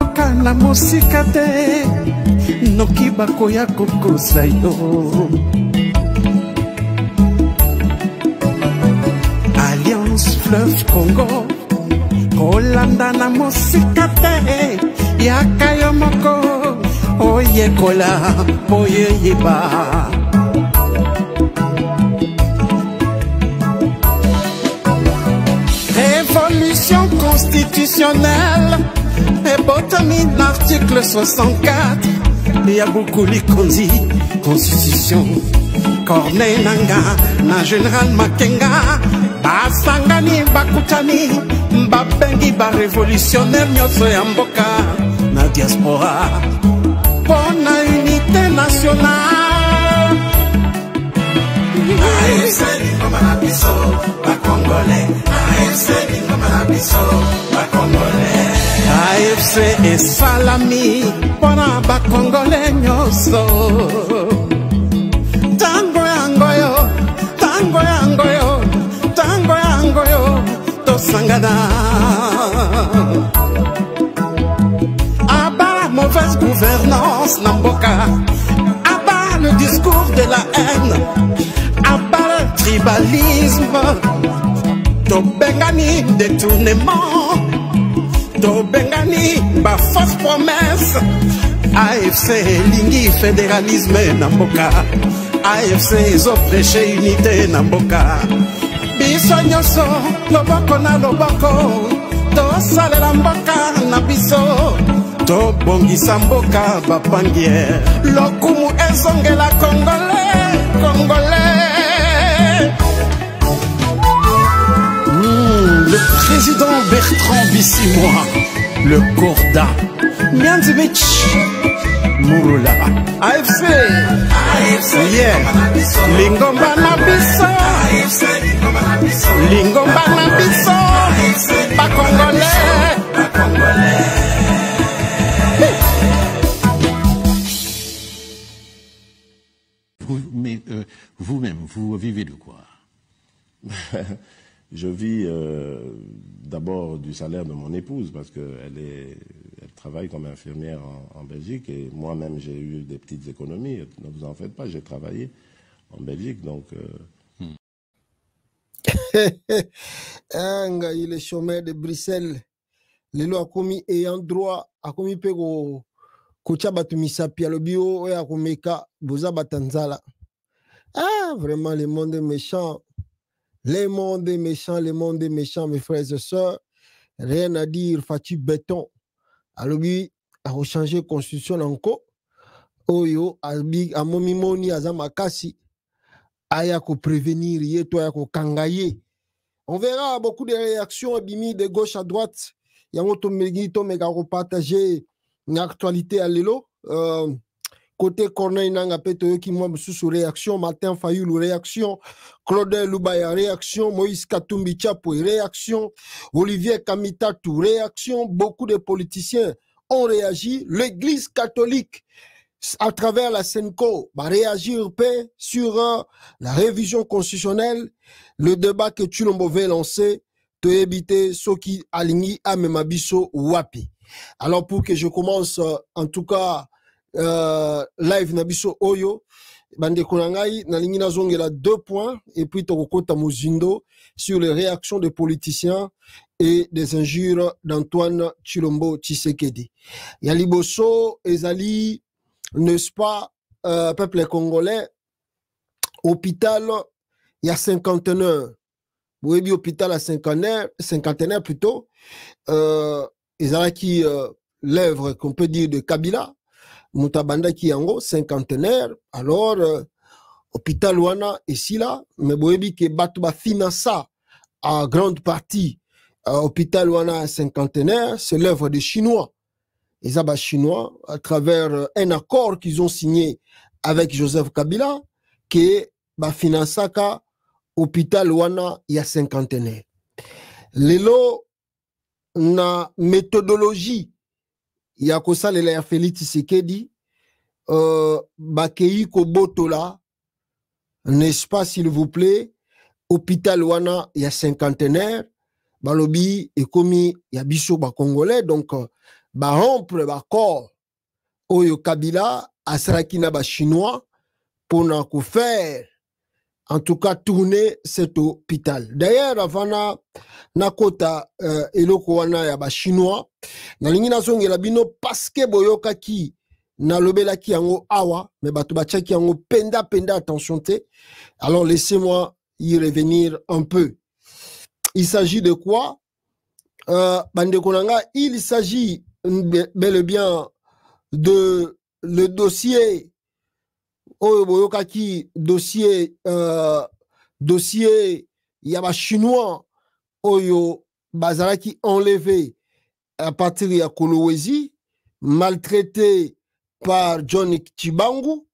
kana musika te noki bakoya kokosa yo Alliance Fleuve Congo kolanda na musika te yaka yo moko oyekola oyeyeba Révolution constitutionnelle et botamine l'article 64 il y a beaucoup likondi constitution Corneille Nanga na général Makenga basangani bakutani babengi ba révolutionnaire nyonso ya mboka na diaspora pour la unité nationale AFC Lingoma na biso ba Congolais AFC Lingoma na biso ba Congolais AFC et salami pour ba Congolais nyonso tango yangoyo tango yangoyo tango yangoyo tosangana Aba mauvaise gouvernance Namboka Aba le discours de la haine Aba le tribalisme Tobengani détournement Tobengani ba fausse promesse AFC lingi fédéralisme Namboka AFC ils ont prêché unité Namboka Biso nyoso loboko na loboko tosalela mboka na biso tobongisa mboka bapangiere lokumu ezongela congolais congolais Le président Bertrand Bissimois le Corda Mianzimich Murula AFC yeah Lingomba na biso Lingomba na biso ba Congolais Mais vous-même, vous vivez de quoi? Je vis d'abord du salaire de mon épouse parce qu'elle travaille comme infirmière en Belgique et moi-même j'ai eu des petites économies. Ne vous en faites pas, j'ai travaillé en Belgique donc. Il est chômeur de Bruxelles. Les lois commis ayant droit à commis pego kocha batumisa pialobio et à komeka boza batanzala. Ah vraiment le monde est méchant. Le monde est méchant, le monde est méchant, mes frères et sœurs. Rien à dire, Fati béton. Alors, a changé constitution encore. Oyo, a momimoni, a zamakasi. Aya ko prévenir, yé, toi, ya ko kangaye. On verra beaucoup de réactions abimi de gauche à droite. Yangoto Megito, mega repartager une actualité à l'élo. Côté Corneille Nanga Peto qui moi sous réaction, Martin Fayoulou réaction, Claudel Loubaya réaction, Moïse Katumbi Chapo réaction, Olivier Kamitatou réaction, beaucoup de politiciens ont réagi, l'église catholique à travers la Senko va réagir sur la révision constitutionnelle, le débat que Tshilombo veut lancer, te éviter ceux qui alignent à Memabiso Wapi. Alors pour que je commence en tout cas live nabiso oyo bande konangai na lingi na zongela 2 points et puis tokota muzindo sur les réactions des politiciens et des injures d'Antoine Tshilombo Tshisekedi. Yaliboso ezali n'est-ce pas peuple congolais hôpital il y a 51 boyebi hôpital à cinquantenaire plutôt ezala qui l'œuvre qu'on peut dire de Kabila Mutabanda qui yango cinquantenaire alors hôpital wana ici là mais boyebi ke batu ba finance à grande partie hôpital wana cinquantenaire c'est l'œuvre des Chinois les abats chinois à travers un accord qu'ils ont signé avec Joseph Kabila que ba finance ka hôpital wana il y a cinquantenaire lelo na méthodologie ya kosalela ya Félix Tshisekedi bakei ko botola n'est-ce pas s'il vous plaît hôpital wana ya cinquantenaire balobi ekomi ya biso ba congolais donc rompre l'accord oyo Kabila asalaki na ba chinois pour faire en tout cas tourner cet hôpital. D'ailleurs avant na kota eloko wana ya ba chinois na lingi na songela bino parce que boyokaki na lobelaki yango awa mais bato bachaki yango penda attention te. Alors laissez-moi y revenir un peu. Il s'agit de quoi? Bande Konanga, il s'agit bel et bien de le dossier dossier yaba chinois oyo bazalaki enlevé à partir de Kolwezi, maltraité par John Chibangu,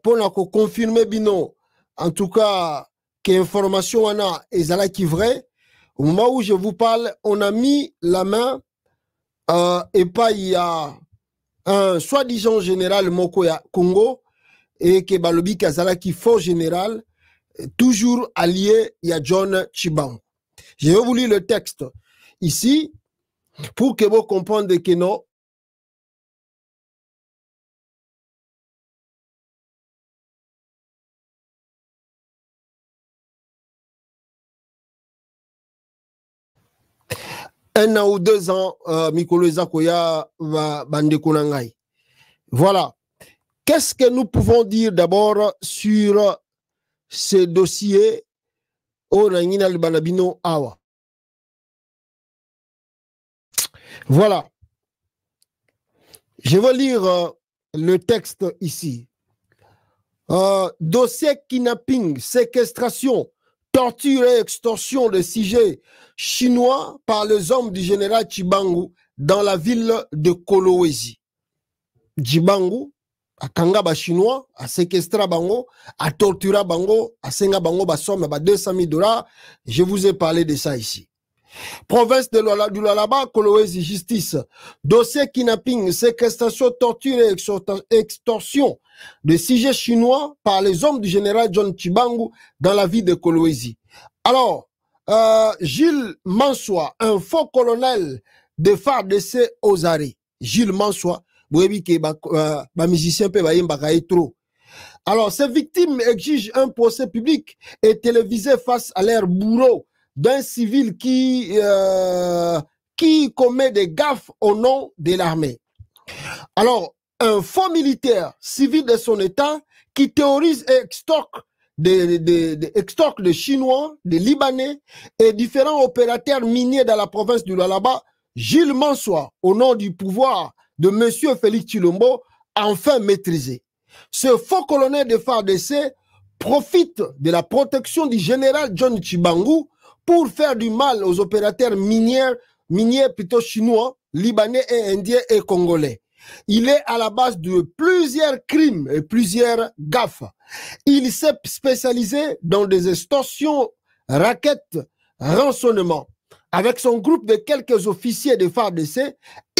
pour confirmer bino en tout cas que information wana ezalaki vrai. Au moment où je vous parle, on a mis la main et pas il y a un soi-disant général Mokoya Congo et que Balobi Kazalaki faux général, toujours allié il y a John Chibangu. Je vais vous lire le texte ici pour que vous compreniez que non. Un an ou 2 ans, Mikolo Zakoya va bande Konangai. Voilà. Qu'est-ce que nous pouvons dire d'abord sur ce dossier au Ranginal Balabino Awa? Voilà. Je vais lire le texte ici. Dossier kidnapping, séquestration, torture et extorsion de sujets chinois par les hommes du général Chibangu dans la ville de Kolwezi. Chibangu a kanga ba chinois, a séquestra bango, a tortura bango, a senga bango ba somme ba $200,000. Je vous ai parlé de ça ici. Province de du Lualaba, Kolwezi, justice. Dossier kidnapping, séquestration, torture et extorsion de sujets chinois par les hommes du général John Chibangu dans la ville de Kolwezi. Alors, Gilles Mansoua, un faux colonel de FARDC aux arrêts. Gilles Mansoua, vous voyez que musicien peut trop. Alors, ces victimes exigent un procès public et télévisé face à leur bourreau d'un civil qui commet des gaffes au nom de l'armée. Alors, un faux militaire civil de son état qui théorise et extorque des Chinois, des Libanais et différents opérateurs miniers dans la province du Lualaba, Gilles Mansoua, au nom du pouvoir de M. Félix Tshilombo, enfin maîtrisé. Ce faux colonel de FARDC profite de la protection du général John Chibangu pour faire du mal aux opérateurs miniers plutôt chinois, libanais et indiens et congolais. Il est à la base de plusieurs crimes et plusieurs gaffes. Il s'est spécialisé dans des extorsions, raquettes, rançonnements. Avec son groupe de quelques officiers de FARDC,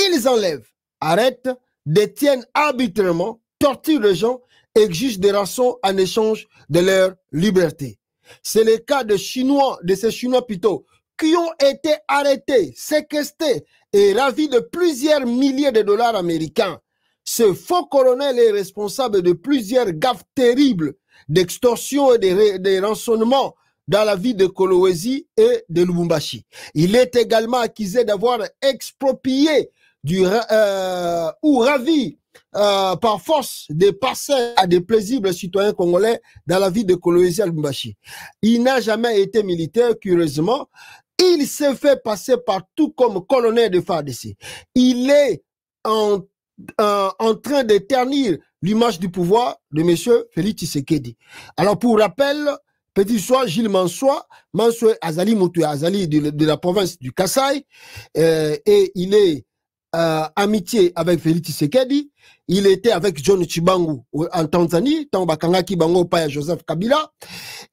ils enlèvent, arrêtent, détiennent arbitrairement, torturent les gens, exigent des rançons en échange de leur liberté. C'est le cas de ces Chinois plutôt, qui ont été arrêtés, séquestrés et ravis de plusieurs milliers de dollars américains. Ce faux colonel est responsable de plusieurs gaffes terribles d'extorsion et de rançonnement dans la ville de Kolwezi et de Lubumbashi. Il est également accusé d'avoir exproprié ou ravi par force des parcelles à des paisibles citoyens congolais dans la ville de Kolwezi à Lubumbashi. Il n'a jamais été militaire, curieusement. Il s'est fait passer partout comme colonel de FARDC. Il est en train de ternir l'image du pouvoir de M. Félix Tshisekedi. Alors, pour rappel, petit soir, Gilles Mansoua Azali Moutou Azali de la province du Kasaï, et il est amitié avec Félix Tshisekedi. Il était avec John Chibangu en Tanzanie, tant bakangaki bango pa ya Joseph Kabila,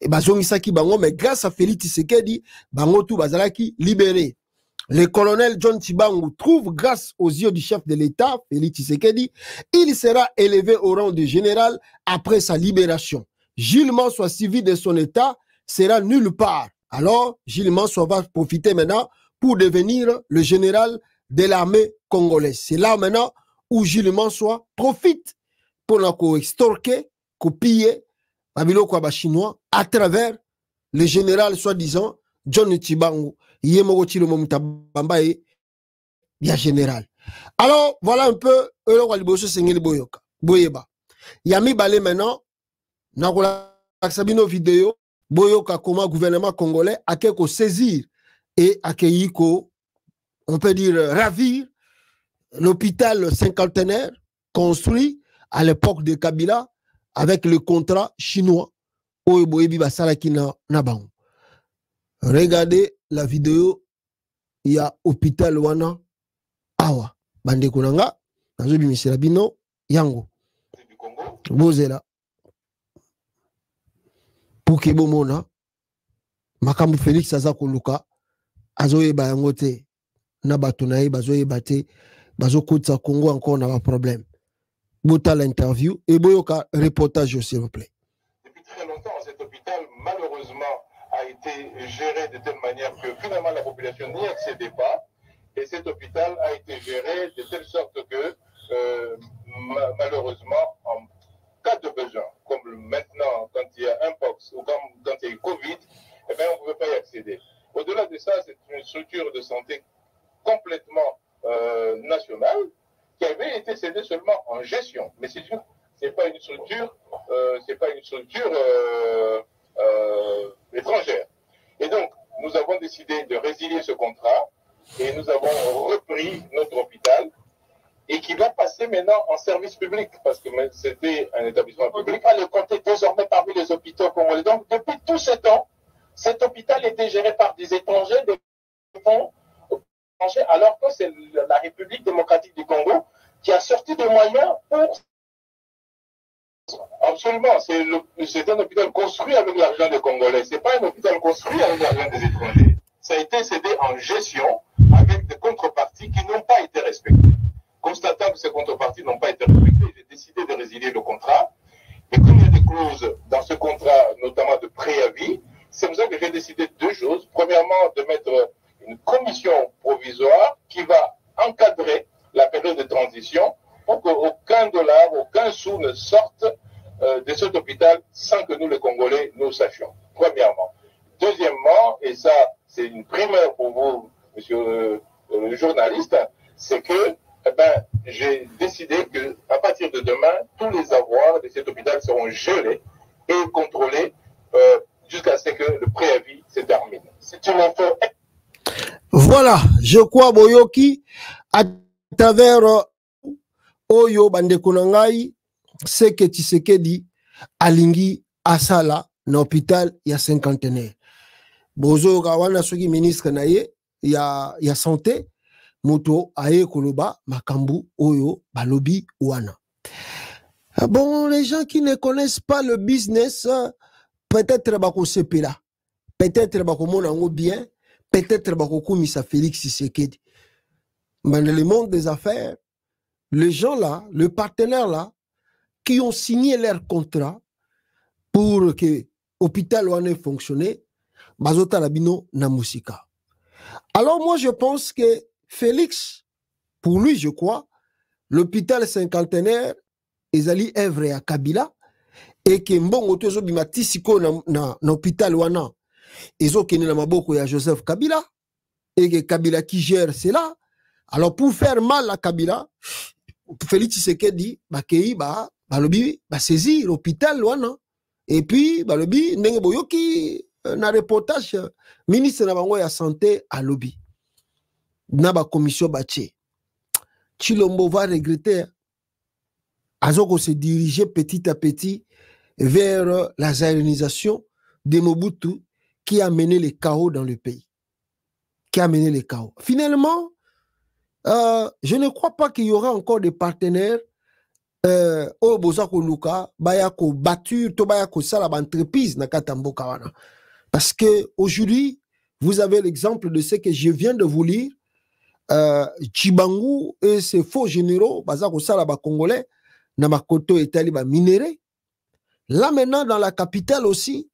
et bazongisaki bango, mais grâce à Félix Tshisekedi, bango tout bazalaki libéré. Le colonel John Chibangu trouve, grâce aux yeux du chef de l'État, Félix Tshisekedi, il sera élevé au rang de général après sa libération. Gilles Mansoua, civil de son État, sera nulle part. Alors, Gilles Mansoua va profiter maintenant pour devenir le général de l'armée congolaise. C'est là maintenant où Jules Mansois profite pour extorquer, piller les Chinois à travers le général soi-disant John Tibango. Bien général. Alors, voilà un peu Yami Balé maintenant, Nakola Sabino vidéo, Boyoka comment gouvernement congolais a quelque saisir et accueillir, on peut dire ravir l'hôpital cinquantenaire construit à l'époque de Kabila avec le contrat chinois. Regardez la vidéo, il y a hôpital wana awa bande kunanga nazo bimisela bino yango bozela pour que bomona makambu Félix aza koluka azoyeba yango te na bato na ye bazoyeba te bazokotisa Congo encore na ba problème. Bota l'interview et boyoka reportage s'il vous plaît. Depuis très longtemps, cet hôpital malheureusement a été géré de telle manière que finalement la population n'y accédait pas. Et cet hôpital a été géré de telle sorte que malheureusement, en cas de besoin, comme maintenant quand il y a un pox ou quand il y a eu Covid, eh bien, on ne pouvait pas y accéder. Au-delà de ça, c'est une structure de santé complètement nationale qui avait été cédée seulement en gestion. Mais c'est pas une structure, étrangère. Et donc, nous avons décidé de résilier ce contrat et nous avons repris notre hôpital et qui va passer maintenant en service public parce que c'était un établissement public. On le compter désormais parmi les hôpitaux congolais. Donc, depuis tout ce temps, cet hôpital était géré par des étrangers, des fonds étrangers, alors que c'est la République démocratique du Congo qui a sorti des moyens pour... Absolument, c'est un hôpital construit avec l'argent des Congolais. Ce n'est pas un hôpital construit avec l'argent des étrangers. Ça a été cédé en gestion avec des contreparties qui n'ont pas été respectées. Constatant que ces contreparties n'ont pas été respectées, j'ai décidé de résilier le contrat. Et comme il y a des clauses dans ce contrat, notamment de préavis, c'est pour ça que j'ai décidé deux choses. Premièrement, de mettre une commission provisoire qui va encadrer la période de transition pour qu'aucun dollar, aucun sou ne sorte de cet hôpital sans que nous, les Congolais, nous sachions. Premièrement. Deuxièmement, et ça, c'est une primeur pour vous, monsieur le journaliste, c'est que j'ai décidé qu'à partir de demain, tous les avoirs de cet hôpital seront gelés et contrôlés jusqu'à ce que le préavis se termine. C'est une info. Voilà, je crois, Boyoki, à travers Oyo Bandekonangai, c'est que Tshisekedi alingi asala na hôpital ya cinquantenaire. Bozo Gawana Soki ministre naye ya santé, moto aye koloba makambu Oyo balobi wana. Bon, les gens qui ne connaissent pas le business, peut-être bako sepela, peut-être bako monango bien, peut-être bako kumisa Félix Tshisekedi. Mais dans le monde des affaires, les gens là, le partenaire là, qui ont signé leur contrat pour que l'hôpital ait fonctionné, bazota labino na musika. Alors moi je pense que Félix, pour lui je crois, l'hôpital cinquantenaire ezali œuvre à Kabila et que mbongo tozo bimatisiko na hôpital wana ezo kene na maboko ya Joseph Kabila et que Kabila qui gère cela. Alors pour faire mal à Kabila, Félix Tshisekedi bakei balobi saisir l'hôpital wana et puis balobi ndenge boyoki na reportage ministre na bango ya santé à lobby na ba commission bache Chilombo va regretter azoko se diriger petit à petit vers la zaïrisation de Mobutu qui a mené le chaos dans le pays, qui a mené le chaos. Finalement, je ne crois pas qu'il y aura encore des partenaires au Bozako Luka, Bayako Batur, Tobayako Sala, entreprise na Katambo Kawana. Parce que aujourd'hui, vous avez l'exemple de ce que je viens de vous lire. Chibangu et ses faux généraux, Bazako Sala, Congolais, Namakoto et Taliba minéré. Là maintenant, dans la capitale aussi,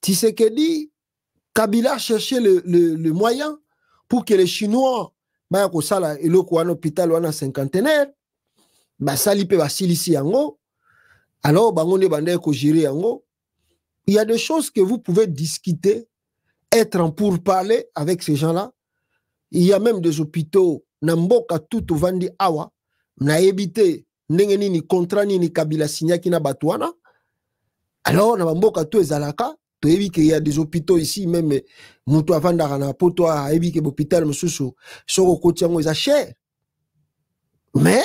Tshisekedi, Kabila cherchait le moyen pour que les Chinois baya ko sala eloko wana hôpital wana cinquantenaire ba sali pe ba silisi yango alors bango ne bande ko gérer yango. Il y a des choses que vous pouvez discuter, être en pourparler avec ces gens-là. Il y a même des hôpitaux namboka tout vandi awa na ebité ndenge nini contrat nini Kabila signaki na batwana. Alors na mboka tout ezalaka. Il y a des hôpitaux ici, même Moutou avant d'arana, pour toi, et que l'hôpital, monsieur, sur le côté, on est cher. Mais,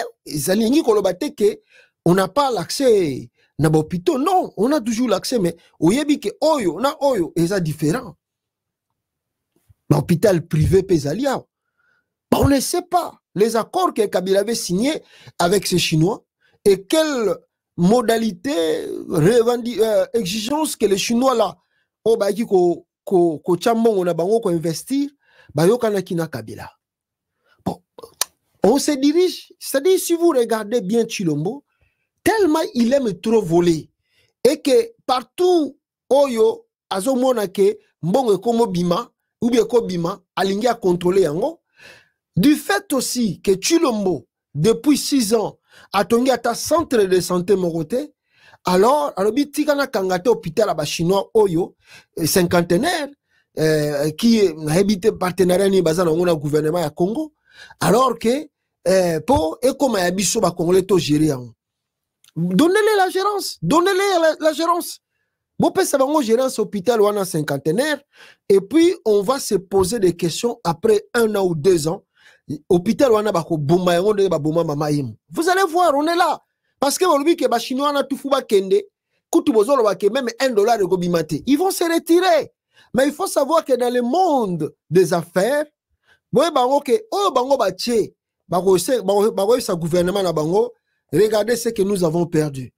on n'a pas l'accès à l'hôpital. Non, on a toujours l'accès, mais on a oyo, et ça différent. L'hôpital privé pésalia. On ne sait pas les accords que Kabila avait signés avec ces Chinois et quelle modalité, exigence que les Chinois là. Oh, bah, ko chambon on a bango ko investir, bah, yokana kina Kabila. Bon, on se dirige, c'est-à-dire si vous regardez bien Tshilombo, tellement il aime trop voler, et que partout, oyo, azomona ke, mbongo komo bima, ou bien ko bima, alingi a contrôler yango, du fait aussi que Tshilombo, depuis 6 ans, a tongi à ta centre de santé Moroté. Alors, tika kangate hôpital à chinois oyo cinquantenaire qui a habité partenariat ni bazana ngona gouvernement ya Congo, alors que pour et comme ya biso ba congolais to gérer. Donnez-les la gérance, donnez-les la gérance. Bon peut ça bango gérance hôpital wana cinquantenaire et puis on va se poser des questions après 1 an ou 2 ans. Hôpital wana ba ko bomba yango de ba bomba mama yim. Vous allez voir, on est là. Parce que aujourd'hui, que les Chinois ont tout fait, même $1 de gobimate, ils vont se retirer. Mais il faut savoir que dans le monde des affaires, regardez ce que nous avons perdu.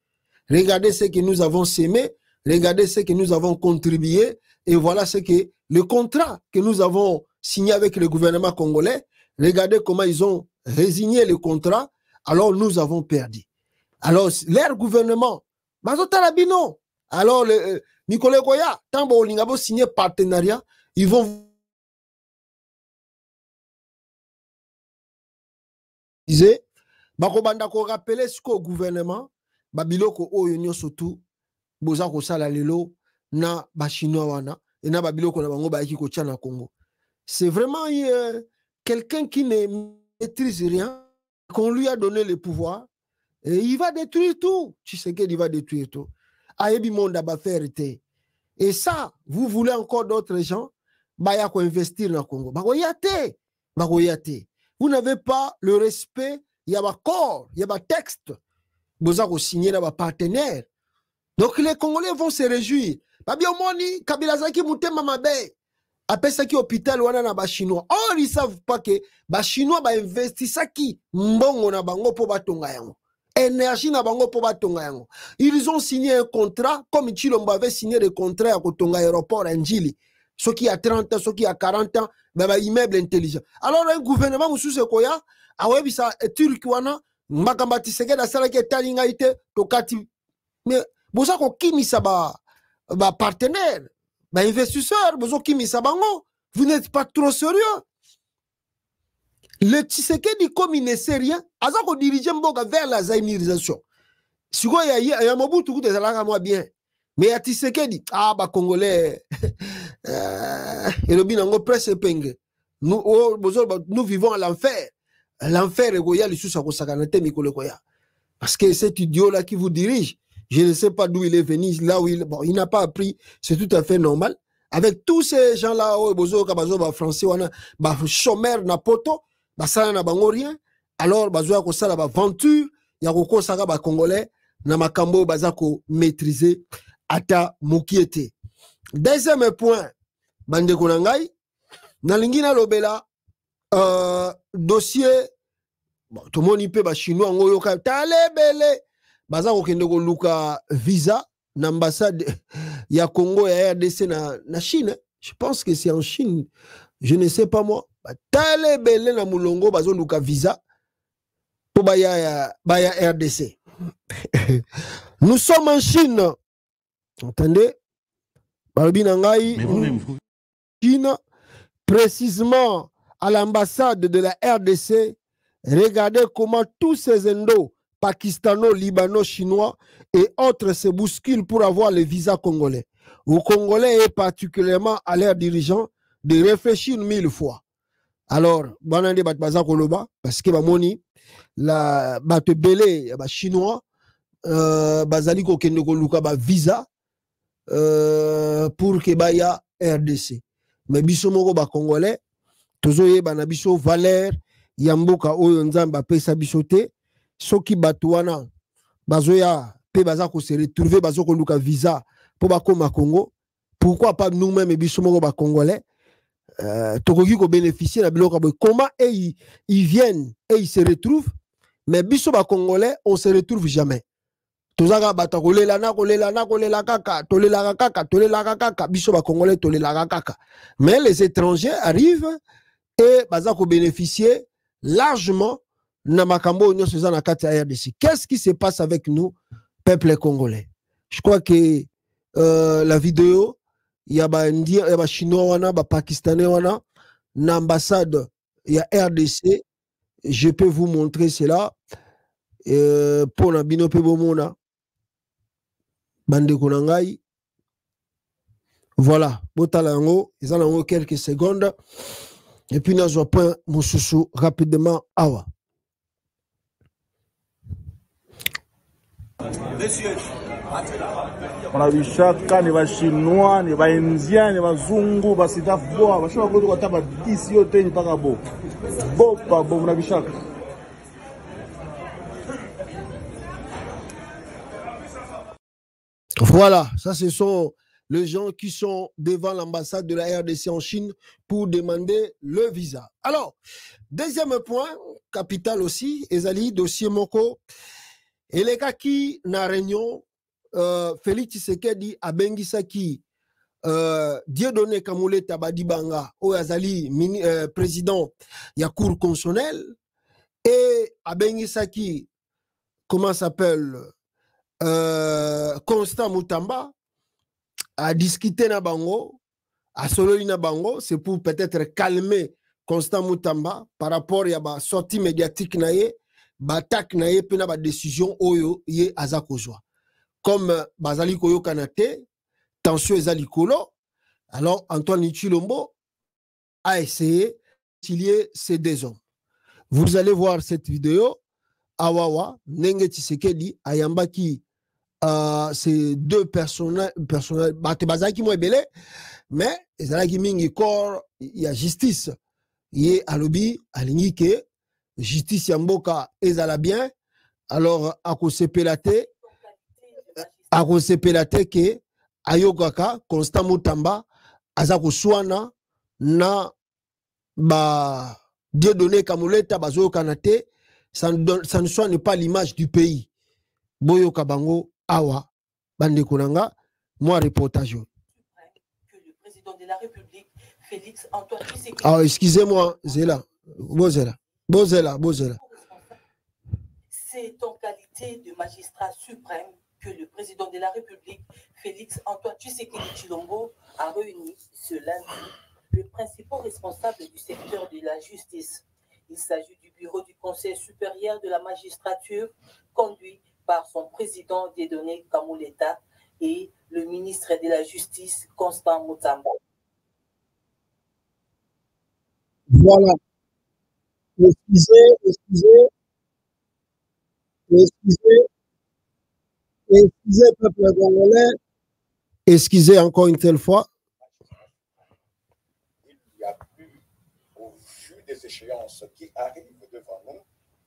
Regardez ce que nous avons sémé. Regardez ce que nous avons contribué. Et voilà ce que le contrat que nous avons signé avec le gouvernement congolais. Regardez comment ils ont résigné le contrat. Alors nous avons perdu. Alors, leur gouvernement, alors, Nicolas Goya, tant que vous signé partenariat, ils vont dire, rappeler ce qu'au gouvernement, Babiloko Oyo surtout, Bozako Salalelo, na Bachinois wana, et na Babiloko na Bango Baiki Kocha na Congo. C'est vraiment quelqu'un qui ne maîtrise rien, qu'on lui a donné le pouvoir. Et il va détruire tout. Tu sais qu'il va détruire tout. Ayebi monde a faire été. Et ça, vous voulez encore d'autres gens, baya ko investir dans le Congo. Vous n'avez pas le respect, il y a un corps, il y a un texte. Vous avez signé dans un partenaire. Donc les Congolais vont se réjouir. Babi omoni Kabila zaki mutema mabe. Après ça qui hôpital wana na ba chinois. Or ils savent pas que ba chinois ba investissa qui mbongo na bango po batonga yango. Énergie na bango po batonga yango. Ils ont signé un contrat comme Tshilombo avait signé le contrat à Kotonga aéroport à Njili. Ceux qui a 30 ans, ceux qui a 40 ans, bah immeuble intelligent. Alors un gouvernement mususu koya awebi sa turki wana mbakamba tiseke da sala ke talinga ite tokati. Mais boza ko kimisa ba partenaire, ba investisseur, bozo kimisa bango. Vous n'êtes pas trop sérieux. Le Tshisekedi, comme il ne sait rien, Azako dirige Mboka vers la zaïnirisation. Si vous avez un Mobutu, vous avez moi bien. Mais il y a Tshisekedi, bah Congolais, et le binango presse penge. Nous vivons à l'enfer. L'enfer est goya, les sous à Kosakanate, Mikole Koya. Parce que cet idiot-là qui vous dirige, je ne sais pas d'où il est venu, là où il n'a pas appris, c'est tout à fait normal. Avec tous ces gens-là, français, chômeur, napoto, basala na bango rien, alors bazoa ko sala ba aventure ya ko kosaka ba congolais na makambo bazako maîtriser ata mukiete. Deuxième point, bande ko nangai na lingina lobela dossier bon to moni pe ba chinois ngoyo ka talebele bazako kende ko luka visa na ambassade ya Congo ya RDC na Chine. Je pense que c'est en Chine. Je ne sais pas moi. Talebele na mulongo bazo luka visa pour baya RDC. Nous sommes en Chine. Entendez? Chine, précisément à l'ambassade de la RDC, regardez comment tous ces Indo, Pakistano, Libano, Chinois et autres se bousculent pour avoir le visa congolais. Aux Congolais et particulièrement à leurs dirigeants de réfléchir 1000 fois. Alors, banande bat baza koloba parce que bamoni la bat belé ba chinois bazali ko kende ko luka ba visa pour que baya RDC. Mais biso moko ba congolais tozoye bana biso valeur yamboka oyo nzamba pesa biso te soki batuana bazoya pe baza ko se retrouver bazo ko luka visa pour bakoma Congo. Pourquoi pas nous-mêmes biso moko ba congolais tokoki ko bénéficier na biloko boy. Comment ils viennent et ils se retrouvent, mais biso ba congolais on se retrouve jamais. Tozaga bata kolela kaka biso ba congolais tolela kaka. Mais les étrangers arrivent et baza ko bénéficier largement na makambo nyo seza na kati ya RDC. Qu'est-ce qui se passe avec nous peuple congolais? Je crois que la vidéo il y a Indien, il y a Chinois wana, ba Pakistanais wana, na ambassade il y a RDC. Je peux vous montrer cela pour na bino pe bomona bande konangai. Voilà, botalango, ils ont quelques secondes et puis nous avons point mususu rapidement awa. Wanabishaka ni Chinois, ni Indiens, ni Wazungu, basitafoa, bashoka kwetu kwa taba disi yote ni paka bo. Bopa bo wanabishaka. Voilà, ça ce sont les gens qui sont devant l'ambassade de la RDC en Chine pour demander le visa. Alors, deuxième point, capital aussi, Ezali, dossier Moko, et les gars qui na réunion, Félix Tshisekedi a bengisaki Dieudonné Kamuleta Badibanga, ou Azali, président ya cour constitutionnelle, et a bengisaki, comment s'appelle, Constant Mutamba, a discuté na bango, a sololi na bango, c'est pour peut-être calmer Constant Mutamba par rapport à la sortie médiatique naie, batak naie, puis na ba décision oyo ye azakozwa. Comme Bazali Koyo Kanate, tension ezali kolo, alors Antoine Chilombo a essayé d'utiliser ces deux hommes. Vous allez voir cette vidéo, Awawa, Nenge Tshisekedi, Ayambaki, ces deux personnages, Bazaki Mwebele, mais Ezalaki Mingi Kor, il y a justice, il y a Alobi, Alingike, justice Yamboka, Ezala bien, alors à cause de Pelate, a kosepelate ke ayokaka Constant Mutamba azako swana na ba Dieudonné Kamuleta bazoyokana te, ça ne soigne pas l'image du pays. Boyo Kabango awa bande konanga moi reportage. Que le président de la République Félix Antoine Tshisekedi. Ah excusez-moi, Zela. Bozela. C'est en qualité de magistrat suprême que le président de la République, Félix Antoine Tshisekedi Tshilombo, a réuni ce lundi les principaux responsables du secteur de la justice. Il s'agit du bureau du Conseil supérieur de la magistrature, conduit par son président Dieudonné Kamuleta et le ministre de la Justice, Constant Mutamba. Voilà. Excusez, peuple congolais. Excusez encore une telle fois. Il n'y a plus, au vu des échéances qui arrivent devant nous,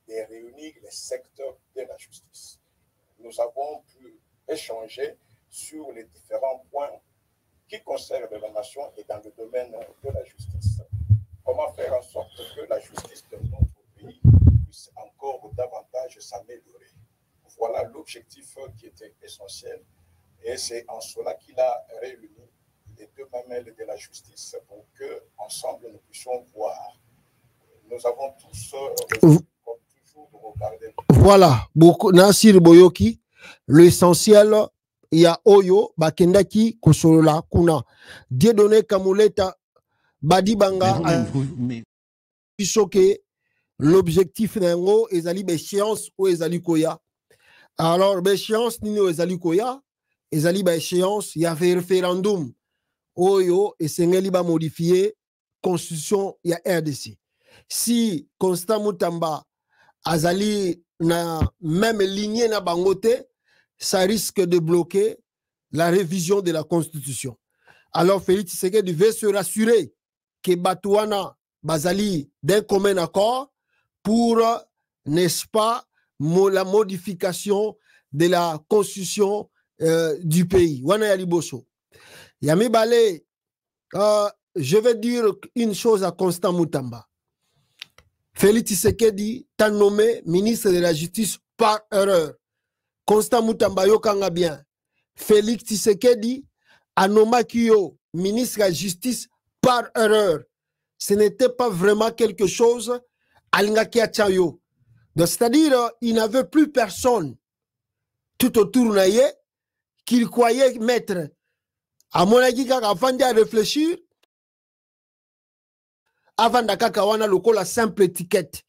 de réunir les secteurs de la justice. Nous avons pu échanger sur les différents points qui concernent la nation et dans le domaine de la justice. Comment faire en sorte que la justice de notre pays puisse encore davantage s'améliorer. Voilà l'objectif qui était essentiel et c'est en cela qu'il a réuni les deux mamelles de la justice pour que ensemble nous puissions voir. Nous avons tous, comme toujours, regardé. Voilà, beaucoup Nassir Boyoki, l'essentiel, il y a Oyo, Bakendaki, Kosolola, Kuna, Dieudonné Kamuleta, Badibanga. que l'objectif nango ezali échéance ou ezali koya. Alors échéance nini ezali koya, ezali échéance ya référendum oyo esengeli ba modifier constitution ya RDC. Si Constant Mutamba azali na même lignée na bangote, ça risque de bloquer la révision de la constitution. Alors Félix Tshisekedi veut se rassurer que Batouana bazali d'un commun accord pour, n'est-ce pas, la modification de la constitution du pays. Wana ya liboso. Yami Bale, je vais dire une chose à Constant Mutamba. Félix Tshisekedi t'a nommé ministre de la Justice par erreur. Constant Mutamba yokanga bien. Félix Tshisekedi a nommé Kyo ministre de la Justice par erreur. Ce n'était pas vraiment quelque chose alingaki achayo. Donc c'est-à-dire il n'avait plus personne tout autour naye qu'il croyait mettre. À mon avis, avant de réfléchir, avant d'akaka wana lokola simple étiquette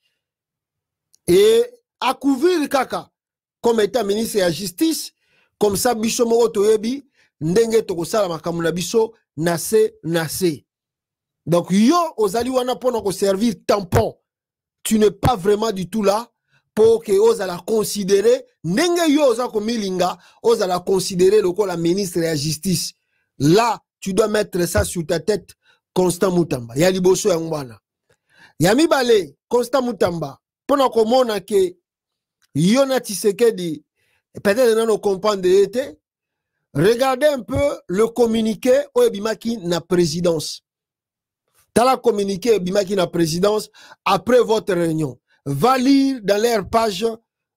et à couvrir kaka comme état ministre de la Justice, comme ça biso moko toyebi ndenge tokosala makambo na biso nase. Donc yo ozali wana pona ko servir tampon. Tu n'es pas vraiment du tout là pour que ozala considérer ndenge yo oza ko milinga ozala considérer lokola ministre de la Justice. Là, tu dois mettre ça sur ta tête. Constant Mutamba. Ya liboso ya ngwana. Ya mibale, Constant Mutamba. Pona komona ke Yona Tshisekedi, peut-être non comprendre été. Regardez un peu le communiqué au Ebimaki na présidence. Tala communiqué Ebimaki na présidence après votre réunion. Va lire dans leur page.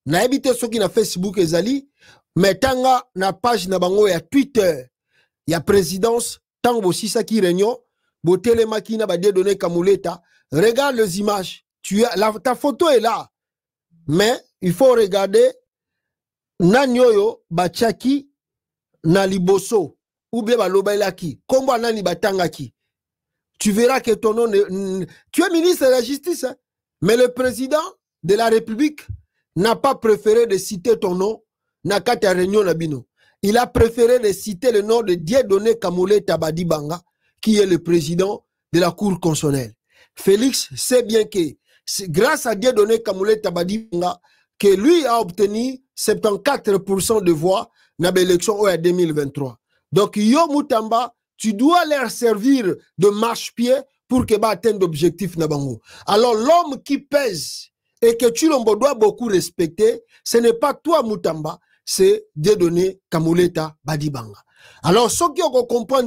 Na ebite ceux qui na Facebook ezali. Mais tanga na page na bango ya Twitter. Ya présidence. Tango aussi ça qui réunion. Botele makina ba donné Kamuleta. Regarde les images. Ta photo est là. Mais il faut regarder Nanyoyo Bachaki na liboso ou bien balobailaki. Kombo nani batangaki. Tu verras que ton nom tu es ministre de la Justice, hein? Mais le président de la République n'a pas préféré de citer ton nom na kata réunion nabino. Il a préféré de citer le nom de Dieudonné Kamuleta Badibanga, qui est le président de la Cour constitutionnelle. Félix sait bien que c'est grâce à Dieudonné Kamuleta Badibanga que lui a obtenu 74% de voix dans l'élection en 2023. Donc, Yo Mutamba, tu dois leur servir de marche-pied pour que tu atteignes l'objectif Nabango. Alors, l'homme qui pèse et que tu dois beaucoup respecter, ce n'est pas toi Mutamba, c'est Dieudonné Kamuleta Badibanga. Alors, ceux qui ont compris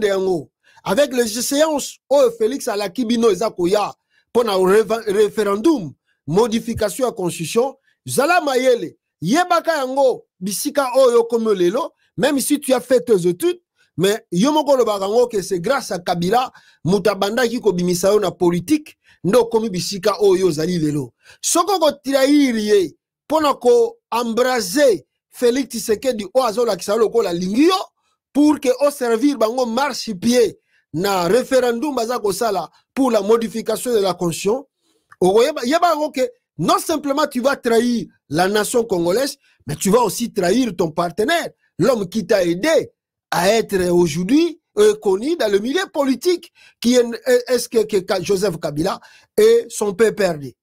avec les séances, Félix Alakibino et Zakoya, pour un référendum, modification à la constitution, Zala Mayele, Yebaka Yango, Bisika Oyo comme Lelo, même si tu as fait tes études, mais Yomoko le Barango, que c'est grâce à Kabila, Mutabanda qui kobimisao na politique, ndo komi Bisika Oyo Zali Lelo. Soko ko trahir pour ko embraser Félix Tshisekedi Oazo la Kisalo ko la lingio, pour que au servir bango marche pied na référendum bazako sala pour la modification de la constitution. Non simplement tu vas trahir la nation congolaise, mais tu vas aussi trahir ton partenaire, l'homme qui t'a aidé à être aujourd'hui connu dans le milieu politique, qui est Joseph Kabila et son père perdu.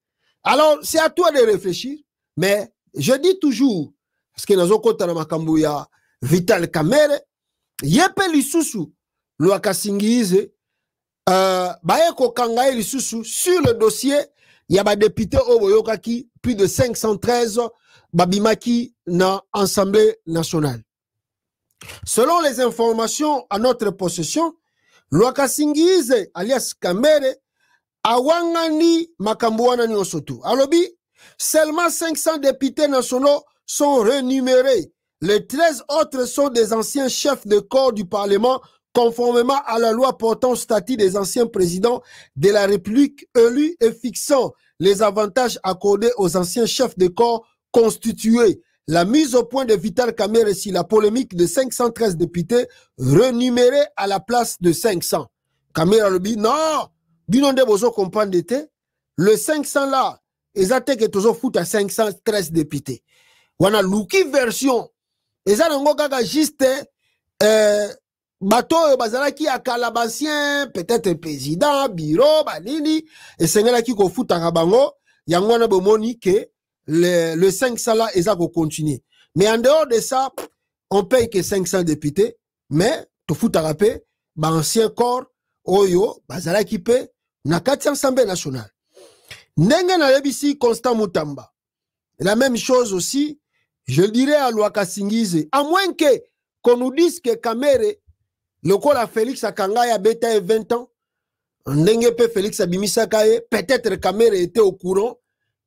Alors, c'est à toi de réfléchir, mais je dis toujours, parce que nous avons Vital Kamerhe, yepe lisusu Lwakasingize bayeko kangaye lisusu sur le dossier ya ba député oboyokaki plus de 513 babimaki na Assemblée nationale. Selon les informations à notre possession, Lwakasingize alias Kamerhe awangani makambuana nyosotu. Alobi, seulement 500 députés nationaux sont renumérés. Les 13 autres sont des anciens chefs de corps du Parlement, conformément à la loi portant statut des anciens présidents de la République élus et fixant les avantages accordés aux anciens chefs de corps constitués. La mise au point de Vital Kamerhe sur la polémique de 513 députés renumérés à la place de 500. Kamerhe a dit non, binonde bozo comprendre d'été. le 500 là, ils ont que toujours foot à 513 députés. On a l'ouki version. Ils ont juste bateau bazalaki à Calabasien, peut-être président, bureau, banini, et c'est là qui ko foot à Rabango, yangwana bomoni que le 500 là, ils ont continué. Mais en dehors de ça, on paye que 500 députés, mais tout foot à rapper, ancien corps, oyo, bazalaki pe, na 400 Assemblée nationale. Ndenge na lebisi Constant Mutamba. La même chose aussi, je dirais à Lwaka Singize, à moins que qu'on nous dise que Kamere, le col à Félix Akangaya beta 20 ans, ndenge pe Félix Abimisakaye, peut-être Kamere était au courant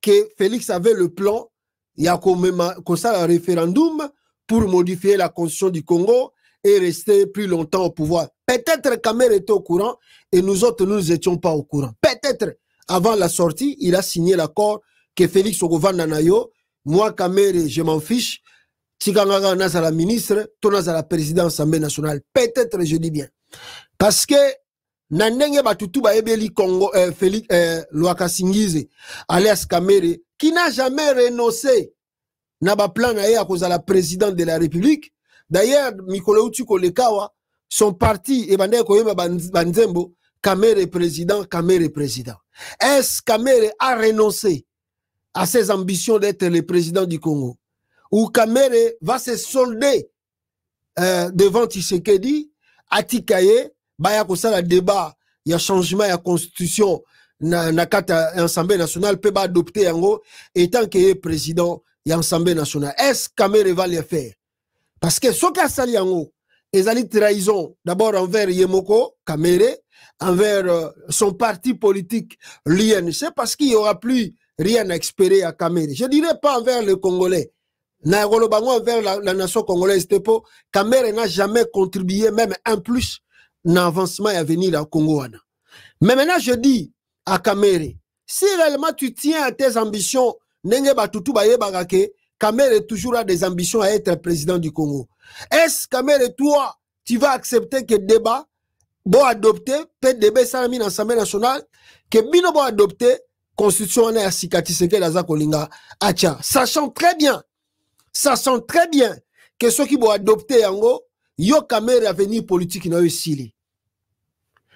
que Félix avait le plan, il y a comme ça un référendum pour modifier la constitution du Congo et rester plus longtemps au pouvoir. Peut-être Kamere était au courant et nous autres, nous n'étions pas au courant. Peut-être avant la sortie, il a signé l'accord que Félix Ogovan Nanayo, moi Kamere, je m'en fiche, Tiganaga Nazala ministre, Tonazala président de l'Assemblée nationale. Peut-être, je dis bien. Parce que Nandenge Batutu Baebeli Congo, Félix Lwaka Singize, alias Kamere, qui n'a jamais renoncé n'a pas plan à cause de la présidente de la République. D'ailleurs, Mikolo Utuko Lekawa, son parti, et Banzembo, Kamere président, Kamere président. Est-ce Kamere a renoncé à ses ambitions d'être le président du Congo? Ou Kamere va se solder devant Tshisekedi, Atikaye, Baya Kosala débat, il y a changement, il y a constitution, na kata Assemblée nationale, peut pas adopter yango, et tant qu'il est président, il y a Assemblée nationale. Est-ce Kamere va le faire? Parce que ce qu'a sali yango, ils ont trahison d'abord envers Yemoko, Kamere, envers son parti politique, l'UNC, parce qu'il n'y aura plus rien à espérer à Kamere. Je ne dirais pas envers les Congolais. Envers la nation congolaise, Kamere n'a jamais contribué, même un plus, dans l'avancement à venir à Congo. Mais maintenant, je dis à Kamere, si réellement tu tiens à tes ambitions, Kamere toujours a des ambitions à être président du Congo. Est-ce Kamere, toi, tu vas accepter que le débat, bon adopter, peut débat salami dans l'Assemblée nationale, que bino bon adopter, constitution en a cicatisé la Zakolinga, atia, sachant très bien que ceux qui vont adopter yango, yo Kamere avenir politique na yo sili.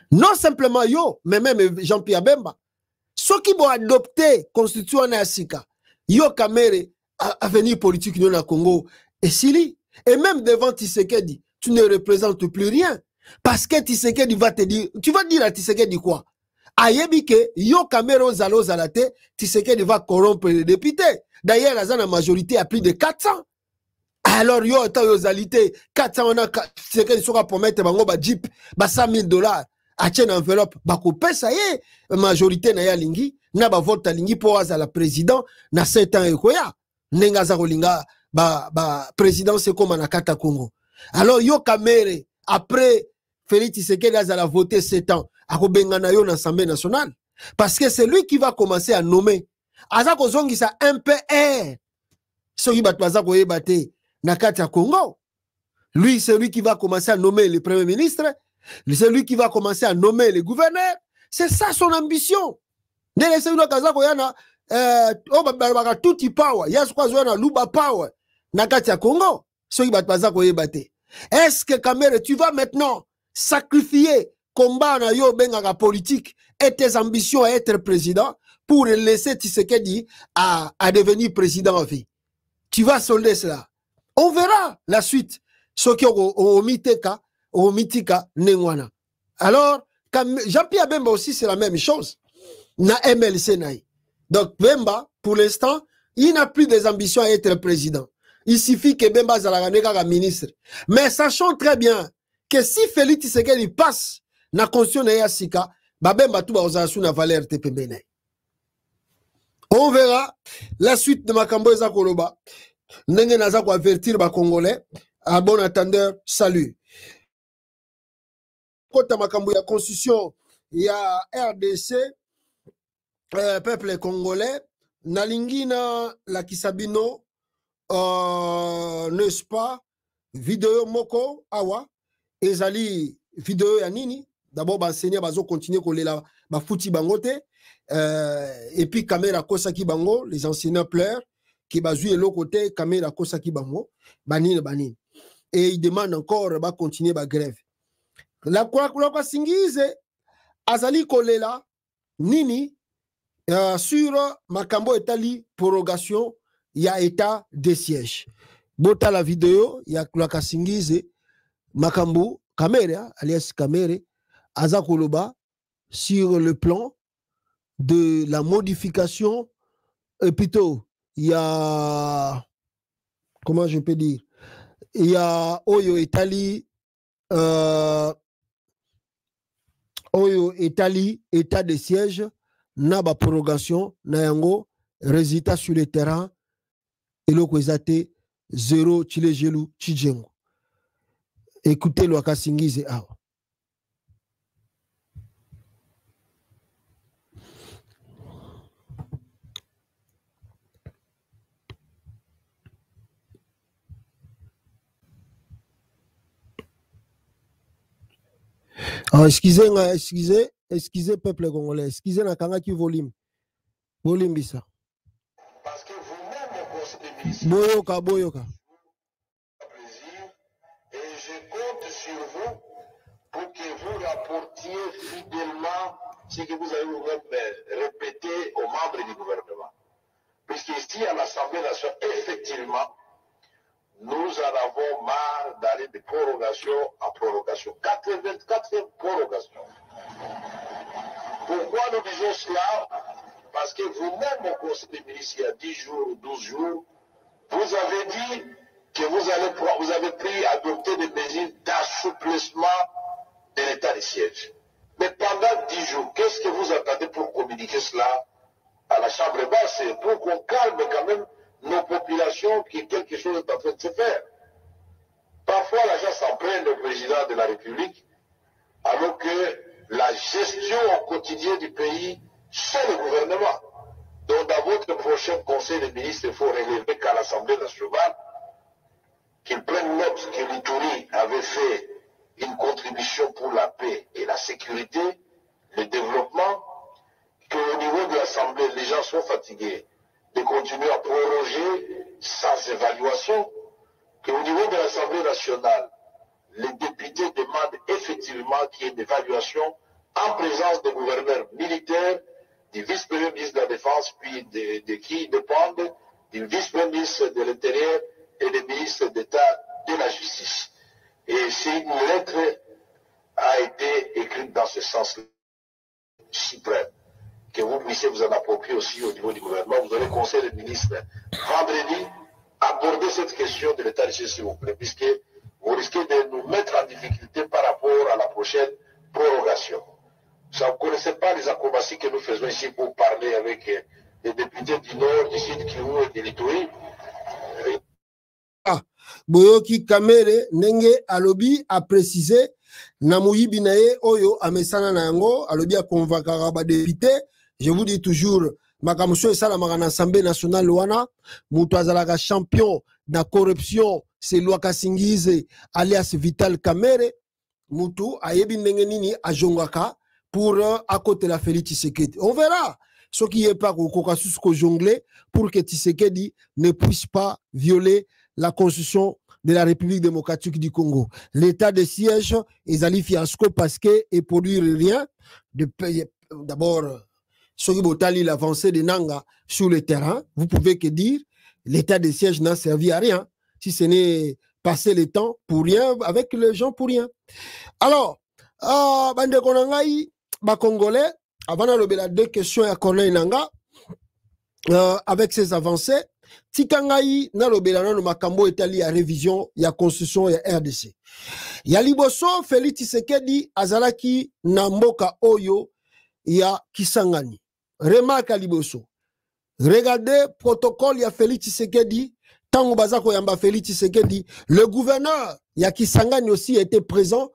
Non simplement yo, mais même Jean-Pierre Bemba. Ceux qui vont adopter constitution na sika, yo Kamere avenir politique na Congo et sili. Et même devant Tshisekedi, tu ne représentes plus rien. Parce que Tshisekedi va te dire, tu vas dire à Tshisekedi quoi? Ayebike, yo Kamere zalo zalate, Tshisekedi va corrompre les députés. D'ailleurs, la majorité a plus de 400. Alors, yo, yo zalité, 400, on a, Tshisekedi sera pour mettre bango ba jeep, ba $100,000, à une enveloppe, ba couper, ça y est, majorité na ya lingi, na ba vote lingi pour la président, na 7 ans et quoi, nenga za rolinga, ba président c'est comme Anakata Congo. Alors, yo Kamere, après, Félix Tshisekedi a voté 7 ans, à Robengana yo l'Assemblée nationale. Parce que c'est lui qui va commencer à nommer. Azako zongi sa MPR. Soki batwaza koye bate nakata Congo. Lui, c'est lui qui va commencer à nommer le premier ministre. C'est lui qui va commencer à nommer les gouverneurs. C'est ça son ambition. Nele se uno kazako yana tuti power. Yasukwa zoana luba power. Nakata Congo. Soki batwaza koye bate. Est-ce que Kamere, tu vas maintenant sacrifier combat na yo benga politique et tes ambitions à être président pour laisser Tshisekedi à devenir président en vie? Tu vas solder cela. On verra la suite. Ce qui au mitika nengwana. Alors, Jean-Pierre Bemba aussi, c'est la même chose. Na MLC naï. Donc, Bemba, pour l'instant, il n'a plus des ambitions à être président. Il suffit que Bemba Zalaganega ministre. Mais sachons très bien que si Félix Tshisekedi passe na constitution na Yasika, Bemba tout baozasu na valeur TPBN. On verra la suite de Makambo Eza Koloba. Ndenge naza ko avertir ba Congolais. À bon attendeur, salut. Kota Makambo ya constitution, il y a RDC, peuple congolais, Nalingina la Kisabino, n'est-ce pas? Vidéo moko awa, ezali vidéo ya nini? d'abord enseignant bazo continuer kolela ba futi bangote et puis caméra kosa ki bango les enseignants pleurent qui bazui et l'autre côté caméra kosa ki bango banine et ils demandent encore ba continuer ba grève la kwa singize azali kolela nini sur makambo etali prorogation ya état de siège bota la vidéo ya kwa singize makambo caméra alias caméra aza koloba sur le plan de la modification et plutôt il y a comment je peux dire il y a Oyo Italie état de siège na ba prorogation na yango résultat sur le terrain et le kwezate 0 chilejelu chijengo. Écoutez le Kasingize awa. Excusez peuple congolais, excusez na kanga ki volume bisa. Parce que vous-même au conseil des ministres, boyoka. Plaisir, et je compte sur vous pour que vous rapportiez fidèlement ce que vous avez vous-même répété aux membres du gouvernement. Puisqu'ici à l'Assemblée nationale, effectivement, nous en avons marre d'aller de prorogation en prorogation. 84e prorogation. Pourquoi nous disons cela? Parce que vous-même au Conseil des ministres, il y a 10 jours ou 12 jours, vous avez dit que vous avez adopté des mesures d'assouplissement de l'état de siège. Mais pendant 10 jours, qu'est-ce que vous attendez pour communiquer cela à la Chambre basse? Pour qu'on calme quand même nos populations, que quelque chose est en train de se faire. Parfois, la gens s'en prennent au président de la République, alors que la gestion au quotidien du pays, c'est le gouvernement. Donc, dans votre prochain conseil des ministres, il faut relever qu'à l'Assemblée nationale, qu'ils prennent note que l'Ituri avait fait une contribution pour la paix et la sécurité, le développement, qu'au niveau de l'Assemblée, les gens sont fatigués de continuer à proroger sans évaluation, qu'au niveau de l'Assemblée nationale, les députés demandent effectivement qu'il y ait une évaluation en présence des gouverneurs militaires, du vice-premier ministre de la Défense, puis de qui dépendent, du vice-premier ministre de l'Intérieur et des ministres d'État de la Justice. Et si une lettre a été écrite dans ce sens suprême, que vous puissiez vous en approprier aussi au niveau du gouvernement, vous aurez conseil des ministres vendredi, aborder cette question de l'état de siège, s'il vous plaît, puisque vous risquez de nous mettre en difficulté par rapport à la prochaine prorogation. Vous ne connaissez pas les acrobaties que nous faisons ici pour parler avec les députés du Nord, du Sud, Kivu et de l'Ituri. Boyoki Kamere Nenge Alobi a précisé Namuyibi nae Oyo Amesana Nango Alobi a convaincu ba député. Je vous dis toujours, Makamuso et Salamara l'Assemblée nationale Luana, Moutouazalaga champion de la corruption, c'est Loaka Singize alias Vital Kamere, Moutou Ayebi Nengenini à Jongaka pour à côté la Félix Tshisekedi. On verra ce qui est pas au Kokasusko jonglé pour que Tshisekedi ne puisse pas violer la constitution de la République démocratique du Congo. L'état de siège est allé fiasco parce que et produire rien de d'abord ce qui botali l'avancée de Nanga sur le terrain, vous pouvez que dire l'état de siège n'a servi à rien si ce n'est passer le temps pour rien avec les gens pour rien. Alors, bande konangai ba congolais avant de deux questions à Corneille Nanga avec ses avancées tikangai na lobela no makambo etali ya révision ya constitution ya RDC. Ya liboso Félix Tshisekedi azalaki na mboka oyo ya Kisangani. Remarque à liboso. Regardez protocole ya Félix Tshisekedi tango bazako yamba Félix Tshisekedi, le gouverneur ya Kisangani aussi était présent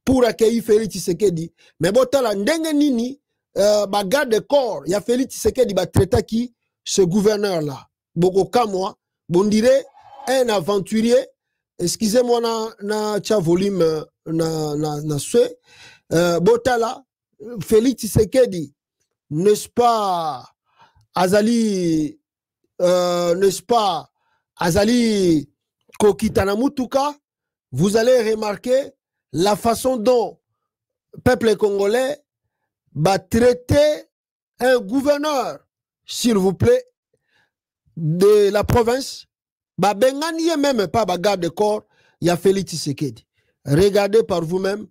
pour accueillir Félix Tshisekedi. Mais botala ndenge nini bagarde de corps ya Félix Tshisekedi ba traita qui ce gouverneur là. Boko Kamwa, bon dirait un aventurier, excusez-moi na volume na Botala, Félix Tshisekedi, n'est-ce pas, Azali, n'est-ce pas, Azali Kokitana Mutuka, vous allez remarquer la façon dont le peuple congolais va traiter un gouverneur, s'il vous plaît, de la province, bah bengani même pas garde de corps, il y a Félix Tshisekedi. Regardez par vous-même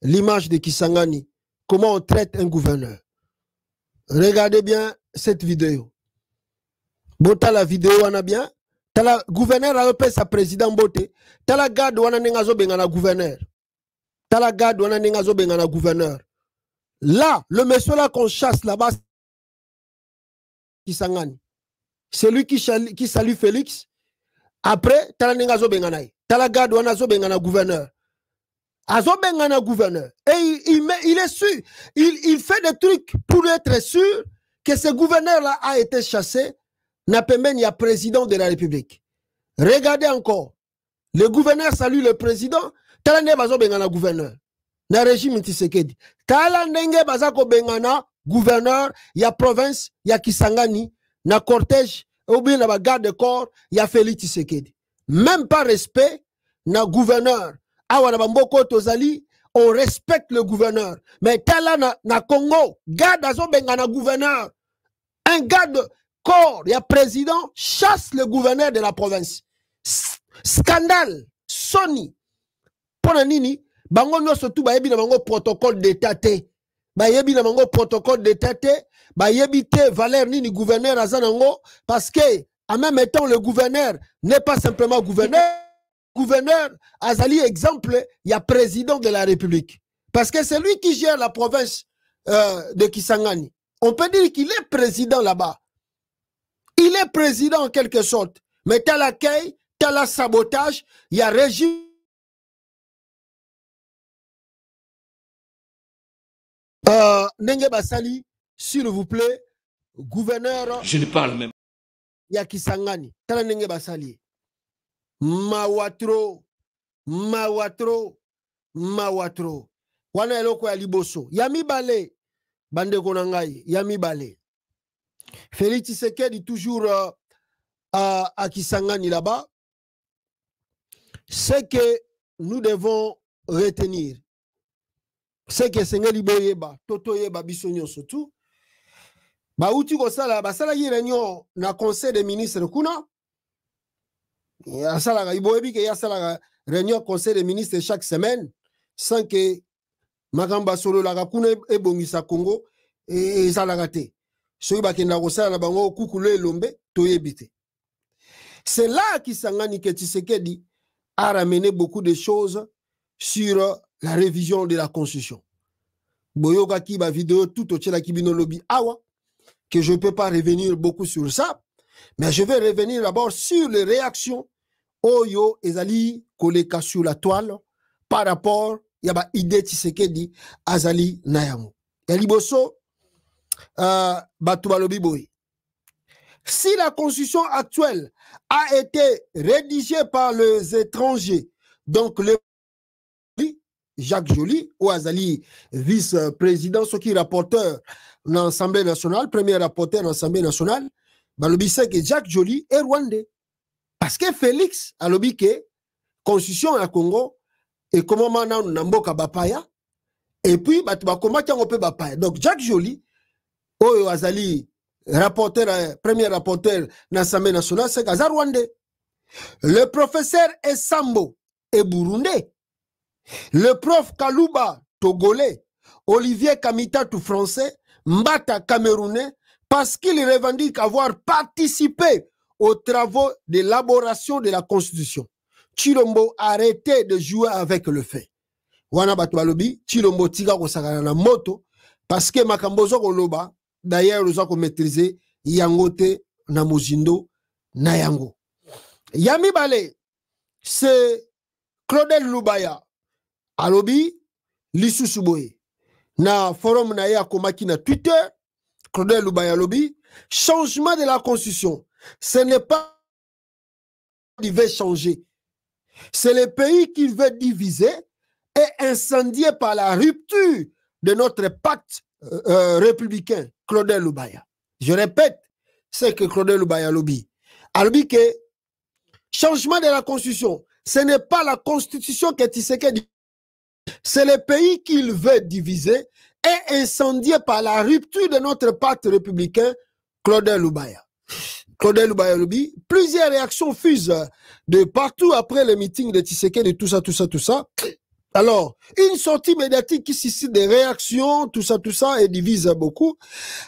l'image de Kisangani, comment on traite un gouverneur. Regardez bien cette vidéo. Bota la vidéo, on a bien. Tala gouverneur a appelé sa président Bote. Tala garde, on a nengazo bengana gouverneur. Tala garde, on a nengazo bengana gouverneur. Là, le monsieur là qu'on chasse là-bas, Kisangani. C'est lui qui salue Félix. Après, tala nengazo bengana. Tala garde, on a zo bengana gouverneur. Azo bengana gouverneur. Et il est sûr. Il fait des trucs pour être sûr que ce gouverneur-là a été chassé. N'a pas même, il y a président de la République. Regardez encore. Le gouverneur salue le président. Tala ne bazo bengana gouverneur. Na régime Tshisekedi. Tala nenge bazako bengana gouverneur. Il y a province, il y a Kisangani. Na cortège, ou bien na garde de corps, il y a Félix Tshisekedi. Même pas respect, na gouverneur. Awa na bamboko tozali, on respecte le gouverneur. Mais tala na Congo, garde azo bengana gouverneur. Un garde corps, il y a président, chasse le gouverneur de la province. Scandale, Sony. Pona nini, bango no surtout ba yebi na bango protocole d'état te. Ba yebi na bango protocole d'état te, ba yebi te valeur nini gouverneur azanango parce que en même temps le gouverneur n'est pas simplement gouverneur. Gouverneur azali exemple, il y a président de la République. Parce que c'est lui qui gère la province de Kisangani. On peut dire qu'il est président là-bas. Il est président en quelque sorte. Mais t'as l'accueil, t'as la sabotage, il y a régime. Nenge Basali, s'il vous plaît, gouverneur. Je ne parle même. Il y a Kisangani. T'as Nenge Basali. Mawatro. Wana eloko ya liboso. Yami bale. Bande konangai. Yami bale. Félix Tshisekedi toujours à Kisangani là-bas. Ce que nous devons retenir, c'est que Sengeli Boyeba, Toto Yeba Bissonio surtout, Bauti Kosala, Basala yi réunion na conseil des ministres kuna, Yasala Iboyebi que Yasala réunion conseil des ministres chaque semaine, sans que Magamba Solo la Rakuna et Bongisa Congo et Salagate. C'est là Kisangani que Tshisekedi a ramené beaucoup de choses sur la révision de la Constitution. Boyoga ki ba vidéo tout au tchela kibino lobby awa, que je ne peux pas revenir beaucoup sur ça, mais je vais revenir d'abord sur les réactions Oyo Ezali Koleka sur la toile par rapport yaba idée Tshisekedi Azali Nayango. Yaliboso si la constitution actuelle a été rédigée par les étrangers, donc le Jacques Joly, ou Azali, vice-président, ce qui est rapporteur dans l'Assemblée nationale, premier rapporteur dans l'Assemblée nationale, le c'est que Jacques Joly est rwandais. Parce que Félix a lobby que constitution à Congo et comment maintenant Namboka Bapaya, et puis comment on peut Bapaya. Donc Jacques Joly, Oyo Azali, rapporteur, premier rapporteur dans l'Assemblée nationale, c'est Gaza rwandais. Le professeur Essambo est burundais. Le prof Kalouba, togolais. Olivier Kamita, tout français. Mbata, camerounais. Parce qu'il revendique avoir participé aux travaux d'élaboration de la Constitution. Chilombo, arrêtez de jouer avec le fait. Wana Batoualobi, Chilombo Tiga Kosakana na moto. Parce que Makambozo Koloba, d'ailleurs, nous avons maîtrisé Yangote Namozindo Nayango. Yami Bale, c'est Claudel Lubaya. Alobi, Lissou Souboye. Na forum na ya komaki na Twitter, Claudel Lubaya Alobi, changement de la Constitution. Ce n'est pas qui veut changer. C'est le pays qui veut diviser est incendié par la rupture de notre pacte républicain, Claudel Lubaya. Je répète, c'est que Claudel Lubaya lobby. Alobi que changement de la constitution, ce n'est pas la constitution que Tshisekedi, c'est le pays qu'il veut diviser et incendié par la rupture de notre pacte républicain, Claudel Lubaya. Claudel Lubaya lobby, plusieurs réactions fusent de partout après le meeting de Tshisekedi, tout ça. Alors, une sortie médiatique qui suscite des réactions, tout ça, et divise beaucoup.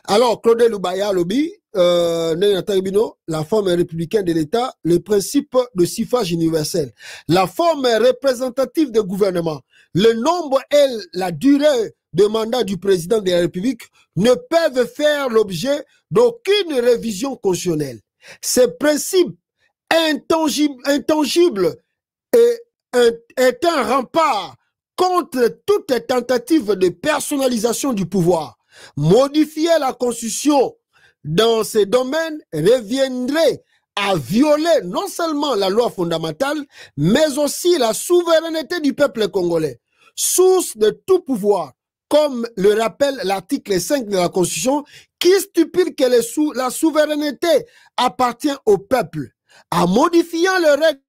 Alors, Claudel Lubaya lobby, la forme républicaine de l'État, le principe de suffrage universel, la forme représentative de gouvernement, le nombre et la durée de mandat du président de la République ne peuvent faire l'objet d'aucune révision constitutionnelle. Ces principes intangibles est un rempart contre toute tentative de personnalisation du pouvoir. Modifier la Constitution dans ces domaines reviendrait à violer non seulement la loi fondamentale, mais aussi la souveraineté du peuple congolais, source de tout pouvoir, comme le rappelle l'article 5 de la Constitution, qui stipule que la souveraineté appartient au peuple. En modifiant les règles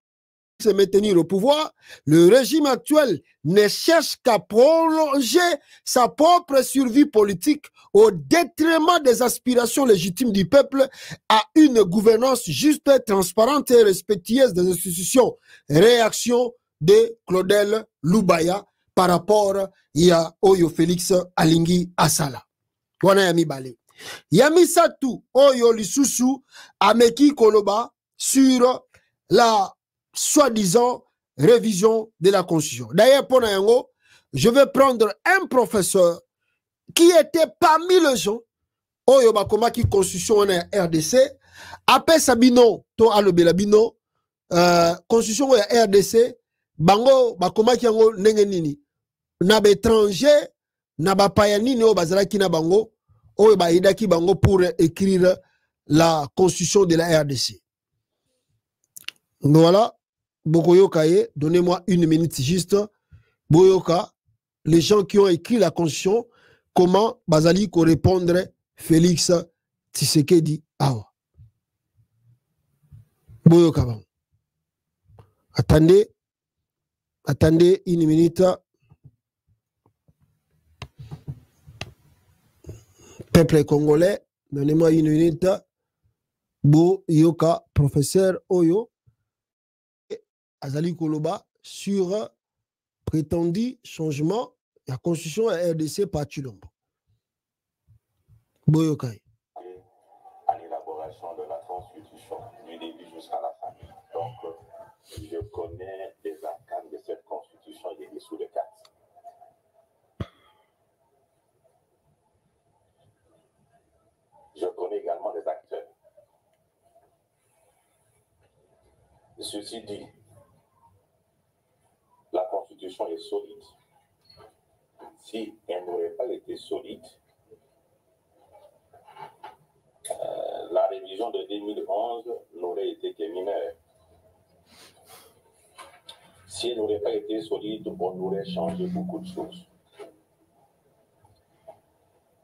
de se maintenir au pouvoir, le régime actuel ne cherche qu'à prolonger sa propre survie politique au détriment des aspirations légitimes du peuple à une gouvernance juste, transparente et respectueuse des institutions. Réaction de Claudel Lubaya par rapport à Oyo Félix Alingi Asala. Wana yami bale. Yami Satu Oyo Lisusu Ameki Koloba sur la soi-disant révision de la Constitution. D'ailleurs, pour Nayango, je vais prendre un professeur qui était parmi les gens Oyo Bakoma qui Constitution en RDC, après Sabino, to alobela bino, Constitution en RDC, bango Bakoma qui yango nengenini, na étranger, na ba payanini o bazalaki na bango, Oyo ba idaki bango pour écrire la Constitution de la RDC. Voilà. Bokoyoka, donnez-moi une minute juste. Boyoka, les gens qui ont écrit la Constitution, comment Bazali ko répondre Félix Tshisekedi Awa. Boyoka. Attendez une minute. Peuple congolais, donnez-moi une minute. Boyoka, professeur Oyo. Azali Koloba sur prétendu changement de la Constitution à RDC par Tshilombo. Boyokai. À l'élaboration de la Constitution, du début jusqu'à la fin. Donc, je connais les arcanes de cette Constitution, il est dessous de 4. Je connais également les acteurs. Ceci dit, la Constitution est solide. Si elle n'aurait pas été solide, la révision de 2011 n'aurait été que mineure. Si elle n'aurait pas été solide, on aurait changé beaucoup de choses.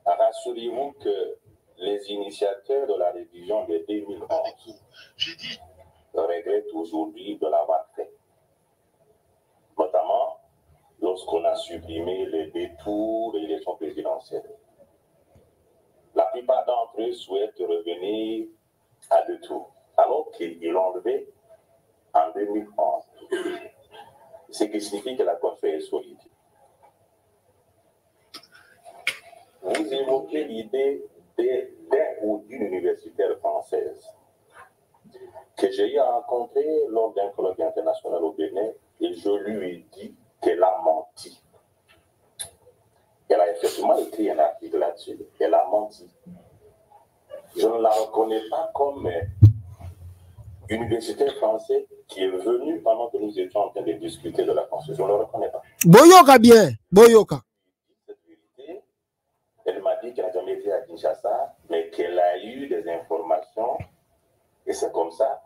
Rassurez-vous que les initiateurs de la révision de 2011 regrettent aujourd'hui de l'avoir fait. Notamment lorsqu'on a supprimé les détours de l'élection présidentielle. La plupart d'entre eux souhaitent revenir à deux tours, alors qu'ils l'ont enlevé en 2011. Ce qui signifie que la Constitution est solide. Vous évoquez l'idée d'un ou d'une universitaire française que j'ai rencontrée lors d'un colloque international au Bénin. Et je lui ai dit qu'elle a menti. Elle a effectivement écrit un article là-dessus. Elle a menti. Je ne la reconnais pas comme universitaire français qui est venu pendant que nous étions en train de discuter de la Constitution. Je ne le reconnais pas. Boyoka bien. Boyoka. Cette vérité, elle m'a dit qu'elle n'a jamais été à Kinshasa, mais qu'elle a eu des informations. Et c'est comme ça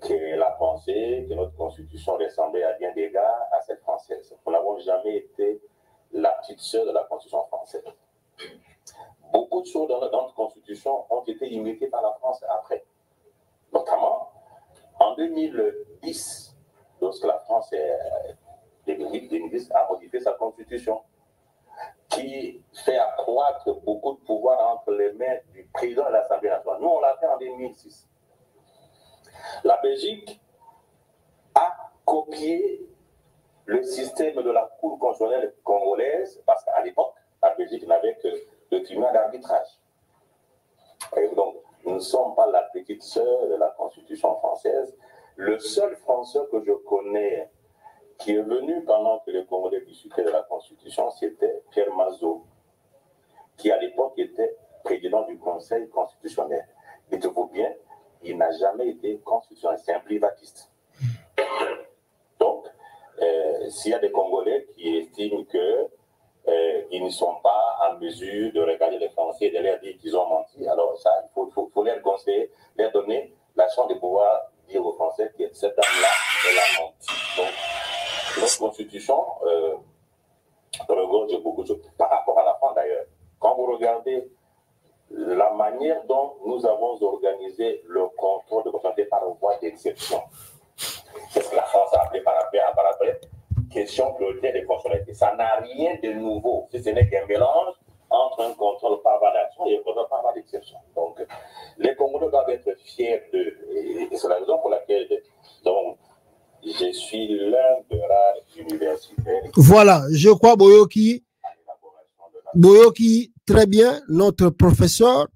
qu'elle a pensé que notre Constitution ressemblait à bien des gars à cette française. Nous n'avons n'ont jamais été la petite sœur de la Constitution française. Beaucoup de choses dans notre Constitution ont été imitées par la France après. Notamment, en 2010, lorsque la France, 2010, a modifié sa Constitution, qui fait accroître beaucoup de pouvoir entre les mains du président de l'Assemblée nationale. Nous, on l'a fait en 2006. La Belgique a copié le système de la Cour constitutionnelle congolaise, parce qu'à l'époque, la Belgique n'avait que le tribunal d'arbitrage. Et donc, nous ne sommes pas la petite sœur de la Constitution française. Le seul Français que je connais qui est venu pendant que les Congolais discutaient de la Constitution, c'était Pierre Mazeaud, qui à l'époque était président du Conseil constitutionnel. Dites-vous bien, il n'a jamais été constitutionnel, c'est un privatiste. Donc, s'il y a des Congolais qui estiment qu'ils ne sont pas en mesure de regarder les Français et de leur dire qu'ils ont menti, alors ça, il faut leur conseiller, leur donner la chance de pouvoir dire aux Français que cette dame-là, elle a menti. Donc, notre Constitution regorge beaucoup de choses par rapport à la France d'ailleurs. Quand vous regardez la manière dont nous avons organisé le contrôle de constitutionnalité par voie d'exception, c'est ce que la France a appelé par après question prioritaire des constitutionnalités. Ça n'a rien de nouveau, si ce n'est qu'un mélange entre un contrôle par voie d'action et un contrôle par voie d'exception. Donc, les Congolais doivent être fiers d'eux. Et c'est la raison pour laquelle donc, je suis l'un de rares universitaires. Voilà, je crois Boyoki, très bien, notre professeur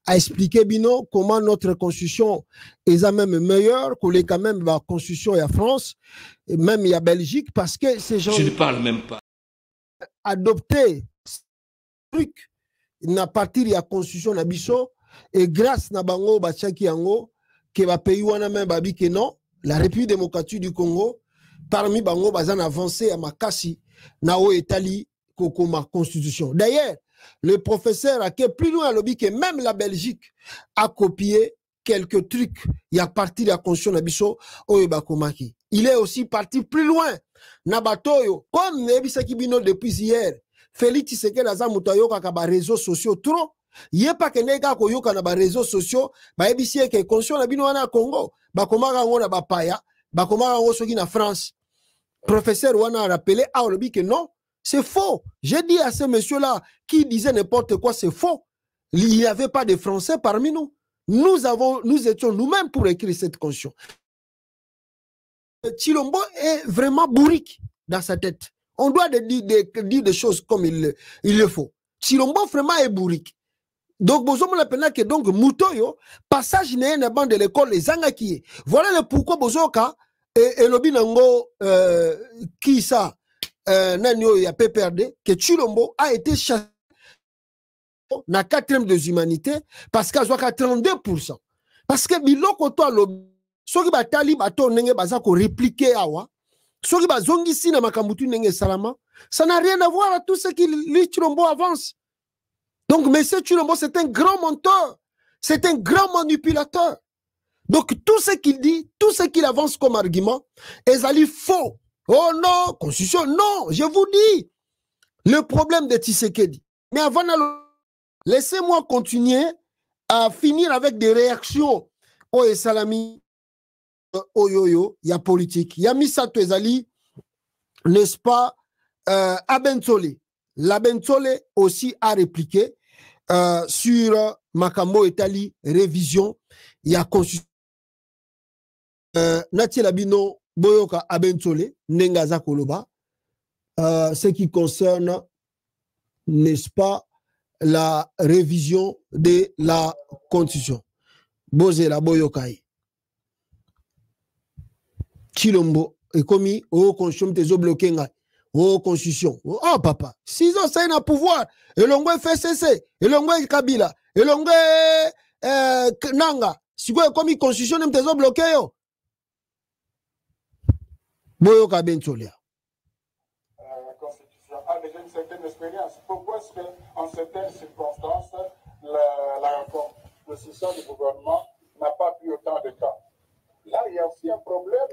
a expliqué Bino comment notre constitution est même meilleure que les quand même la constitution en France, et même la Belgique, parce que ces gens. Je ne parle même pas. Adopter ce truc, na partir de la constitution na biso, et grâce na bango bachaki yango, que va pays wana même babi que non. La République démocratique du Congo, parmi Bango Bazan avancé à Makassi, Nao Etali, Kokoma Constitution. D'ailleurs, le professeur a été plus loin à lobby que même la Belgique a copié quelques trucs. Il y a parti de la Constitution Nabiso, Oyebakomaki. Il est aussi parti plus loin. Nabatoyo, comme Nebisaki Bino depuis hier, Félix Tshisekedi Azamoutayo Kakaba réseaux sociaux trop. Il n'y a pas que les gars qui ont des réseaux sociaux, qui ont des conscients au Congo, qui ont des bapaya, qui ont des France. Professeur Wana a rappelé que non, c'est faux. J'ai dit à ce monsieur-là qui disait n'importe quoi, c'est faux. Il n'y avait pas de Français parmi nous. Nous étions nous-mêmes pour écrire cette conscience. Tshilombo est vraiment bourrique dans sa tête. On doit dire des choses comme il le faut. Tshilombo vraiment est bourrique. Donc, vous avez que donc Moutoyo, passage n'est pas bande de l'école, les Zangaki. Voilà le pourquoi Bozoka et Lobinango, qui ça, Nanyo y a PPRD, que Tshilombo a été chassé dans la 4e des humanités parce qu'à 32%. Parce que Biloko to Lobi, ceux qui batali bato nenge bazako répliquer awa, ceux qui bazongi si na makambutu nenge salama, ça n'a rien à voir à tout ce qui lui Tshilombo avance. Donc, M. Tshilombo, c'est un grand menteur. C'est un grand manipulateur. Donc, tout ce qu'il dit, tout ce qu'il avance comme argument, est faux. Oh non, constitution, non, je vous dis. Le problème de Tshisekedi. Mais avant, laissez-moi continuer à finir avec des réactions. Oh, et Salami, oh yo, il y a politique. Il y a Misato Ezali, n'est-ce pas, Abensole. L'Abensole aussi a répliqué. Sur Makambo Etali, révision, il y a constitution. Natilabino Boyoka Abensole, Nengaza Koloba, ce qui concerne, n'est-ce pas, la révision de la constitution. Bozé la Boyokai. Tshilombo, et commis, oh, constitution, t'es bloqué. Oh, constitution. Oh, papa. 6 ans, ça y a un pouvoir. Et l'on va faire cesser. Et l'on va Kabila. Et l'on va Nanga. Si vous avez commis constitution, vous êtes bloqué. Boyo Kabentolia. La constitution a déjà une certaine expérience. Pourquoi est-ce qu'en certaines circonstances, la composition du gouvernement n'a pas pris autant de temps? Là, il y a aussi un problème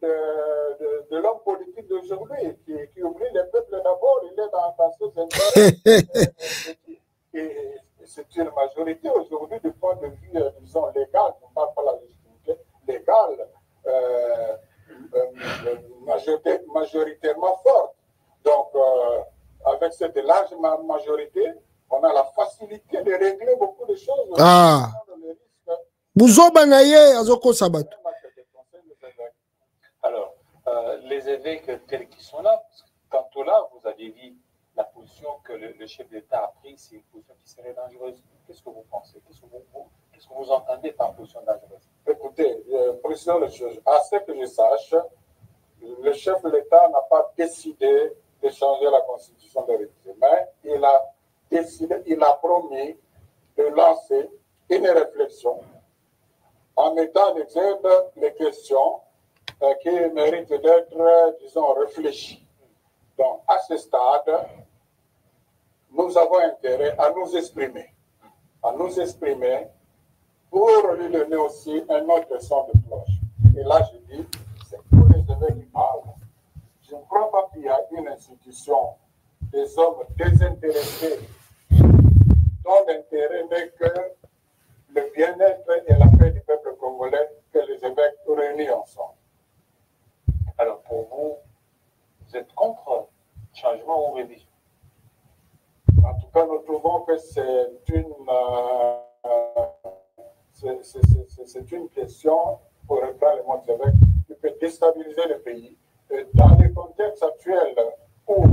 de l'homme politique d'aujourd'hui qui oublie les Et c'est une majorité aujourd'hui du point de vue, disons, légal, on ne parle pas de la légitimité, légale, majoritairement forte. Donc, avec cette large majorité, on a la facilité de régler beaucoup de choses. Ah. Buzoba na ye azoko sabato. Alors, les évêques tels qu'ils sont là, tantôt là, vous avez dit la position que le chef d'État a prise, c'est une position qui serait dangereuse. Qu'est-ce que vous pensez? Qu'est-ce que vous entendez par position dangereuse? Écoutez, président le juge, à ce que je sache, le chef de l'État n'a pas décidé de changer la constitution de l'État, mais il a décidé, il a promis de lancer une réflexion en mettant en exergue les questions qui méritent d'être, disons, réfléchies. Donc, à ce stade, nous avons intérêt à nous exprimer pour lui donner aussi un autre son de cloche. Et là, je dis, c'est tous les évêques qui parlent. Je ne crois pas qu'il y a une institution des hommes désintéressés dont l'intérêt n'est que le bien-être et la paix du peuple congolais que les évêques réunis ensemble. Alors, pour vous, vous êtes contre changement ou révision? En tout cas, nous trouvons que c'est une question, pour reprendre les mots des évêques, qui peut déstabiliser le pays. Et dans le contexte actuel où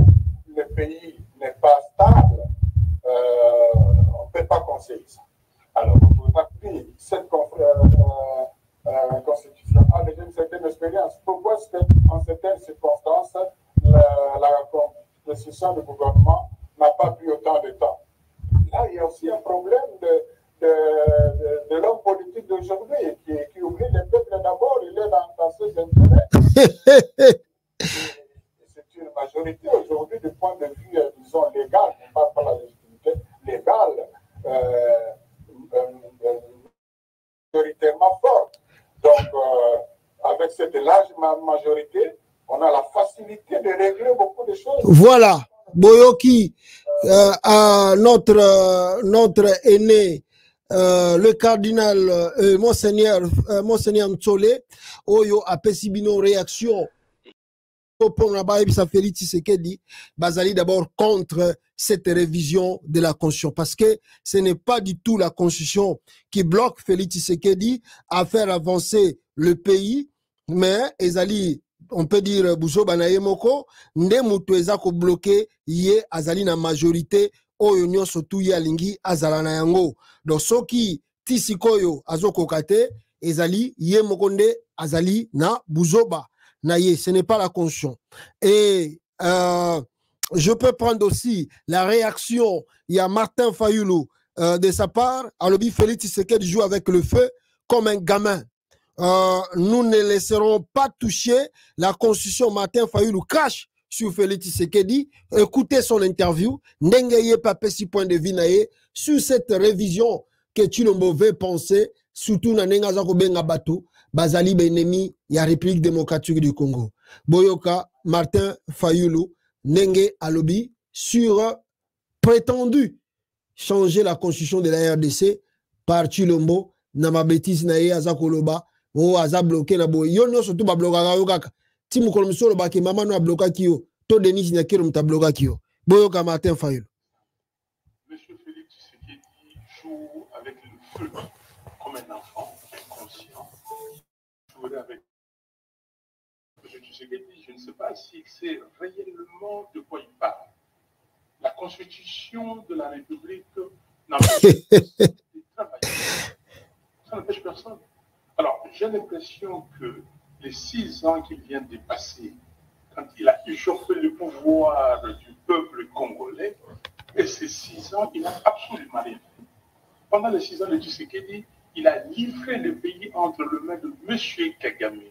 le pays n'est pas stable, on ne peut pas conseiller ça. Alors, on ne peut pas dire cette constitution a déjà une certaine expérience. Pourquoi est-ce qu'en certaines circonstances, la constitution du gouvernement n'a pas pris autant de temps? Là, il y a aussi un problème de l'homme politique d'aujourd'hui qui oublie le peuple d'abord, il est dans ses intérêts. C'est une majorité aujourd'hui du point de vue, disons, légal, on ne parle pas de la légitimité, légale, majoritairement forte. Donc, avec cette large majorité, on a la facilité de régler beaucoup de choses. Voilà, Boyoki, notre aîné, le cardinal Monseigneur Mtsole, Oyo a Pessibino réaction. Pour Félix Tshisekedi, Bazali d'abord contre cette révision de la Constitution parce que ce n'est pas du tout la Constitution qui bloque Félix Tshisekedi à faire avancer le pays, mais Ezali, on peut dire Bouzo Banaye Moko, Ndemutu Ezako bloqué, Yé Azali na majorité, Oyo Nyon Sotu Yalingi Azalana Yango. Donc, ceux qui Tisikoyo Azoko Kate, Ezali, Yé Mokonde Azali na Bouzoba. Naye, ce n'est pas la Constitution. Et je peux prendre aussi la réaction. Il y a Martin Fayoulou de sa part. Alobi Félix Tshisekedi joue avec le feu comme un gamin. Nous ne laisserons pas toucher la Constitution. Martin Fayoulou crache sur Félix Tshisekedi. Écoutez son interview. N'engayez pas petit point de vue naye sur cette révision que Tshilombo veut penser, surtout dans Nengaza Benga Batou. Bazali Benemi, ya République démocratique du Congo. Boyoka, Martin Fayoulou, Nenge Alobi, sur prétendu changer la constitution de la RDC par Tshilombo, Nama bêtise nae Azakoloba, ou Aza bloqué na boy. Yon surtout ba bloka yokaka. Timu kolomsolo ba ki mama no a bloqué kio. To Denis na kiro mta bloqué kio. Boyoka Martin Fayoulou. Monsieur Félix Tshisekedi joue avec le feu comme un enfant inconscient. Avec je ne sais pas si c'est réellement de quoi il parle. La constitution de la République n'empêche de travailler. Ça n'empêche personne. Alors, j'ai l'impression que les 6 ans qu'il vient de passer, quand il a échauffé le pouvoir du peuple congolais, et ces 6 ans, il n'a absolument rien fait. Pendant les 6 ans de Tshisekedi, il a livré le pays entre les mains de M. Kagame.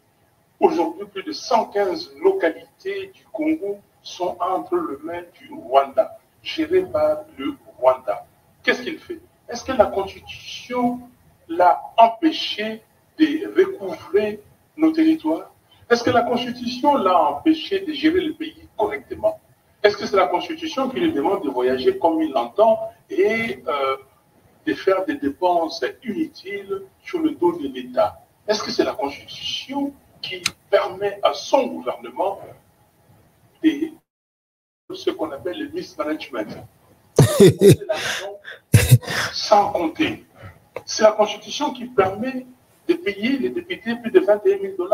Aujourd'hui, plus de 115 localités du Congo sont entre les mains du Rwanda, gérées par le Rwanda. Qu'est-ce qu'il fait? Est-ce que la Constitution l'a empêché de recouvrer nos territoires? Est-ce que la Constitution l'a empêché de gérer le pays correctement? Est-ce que c'est la Constitution qui lui demande de voyager comme il l'entend et de faire des dépenses inutiles sur le dos de l'État? Est-ce que c'est la Constitution qui permet à son gouvernement de ce qu'on appelle le mismanagement, sans compter? C'est la Constitution qui permet de payer les députés plus de 21 000 $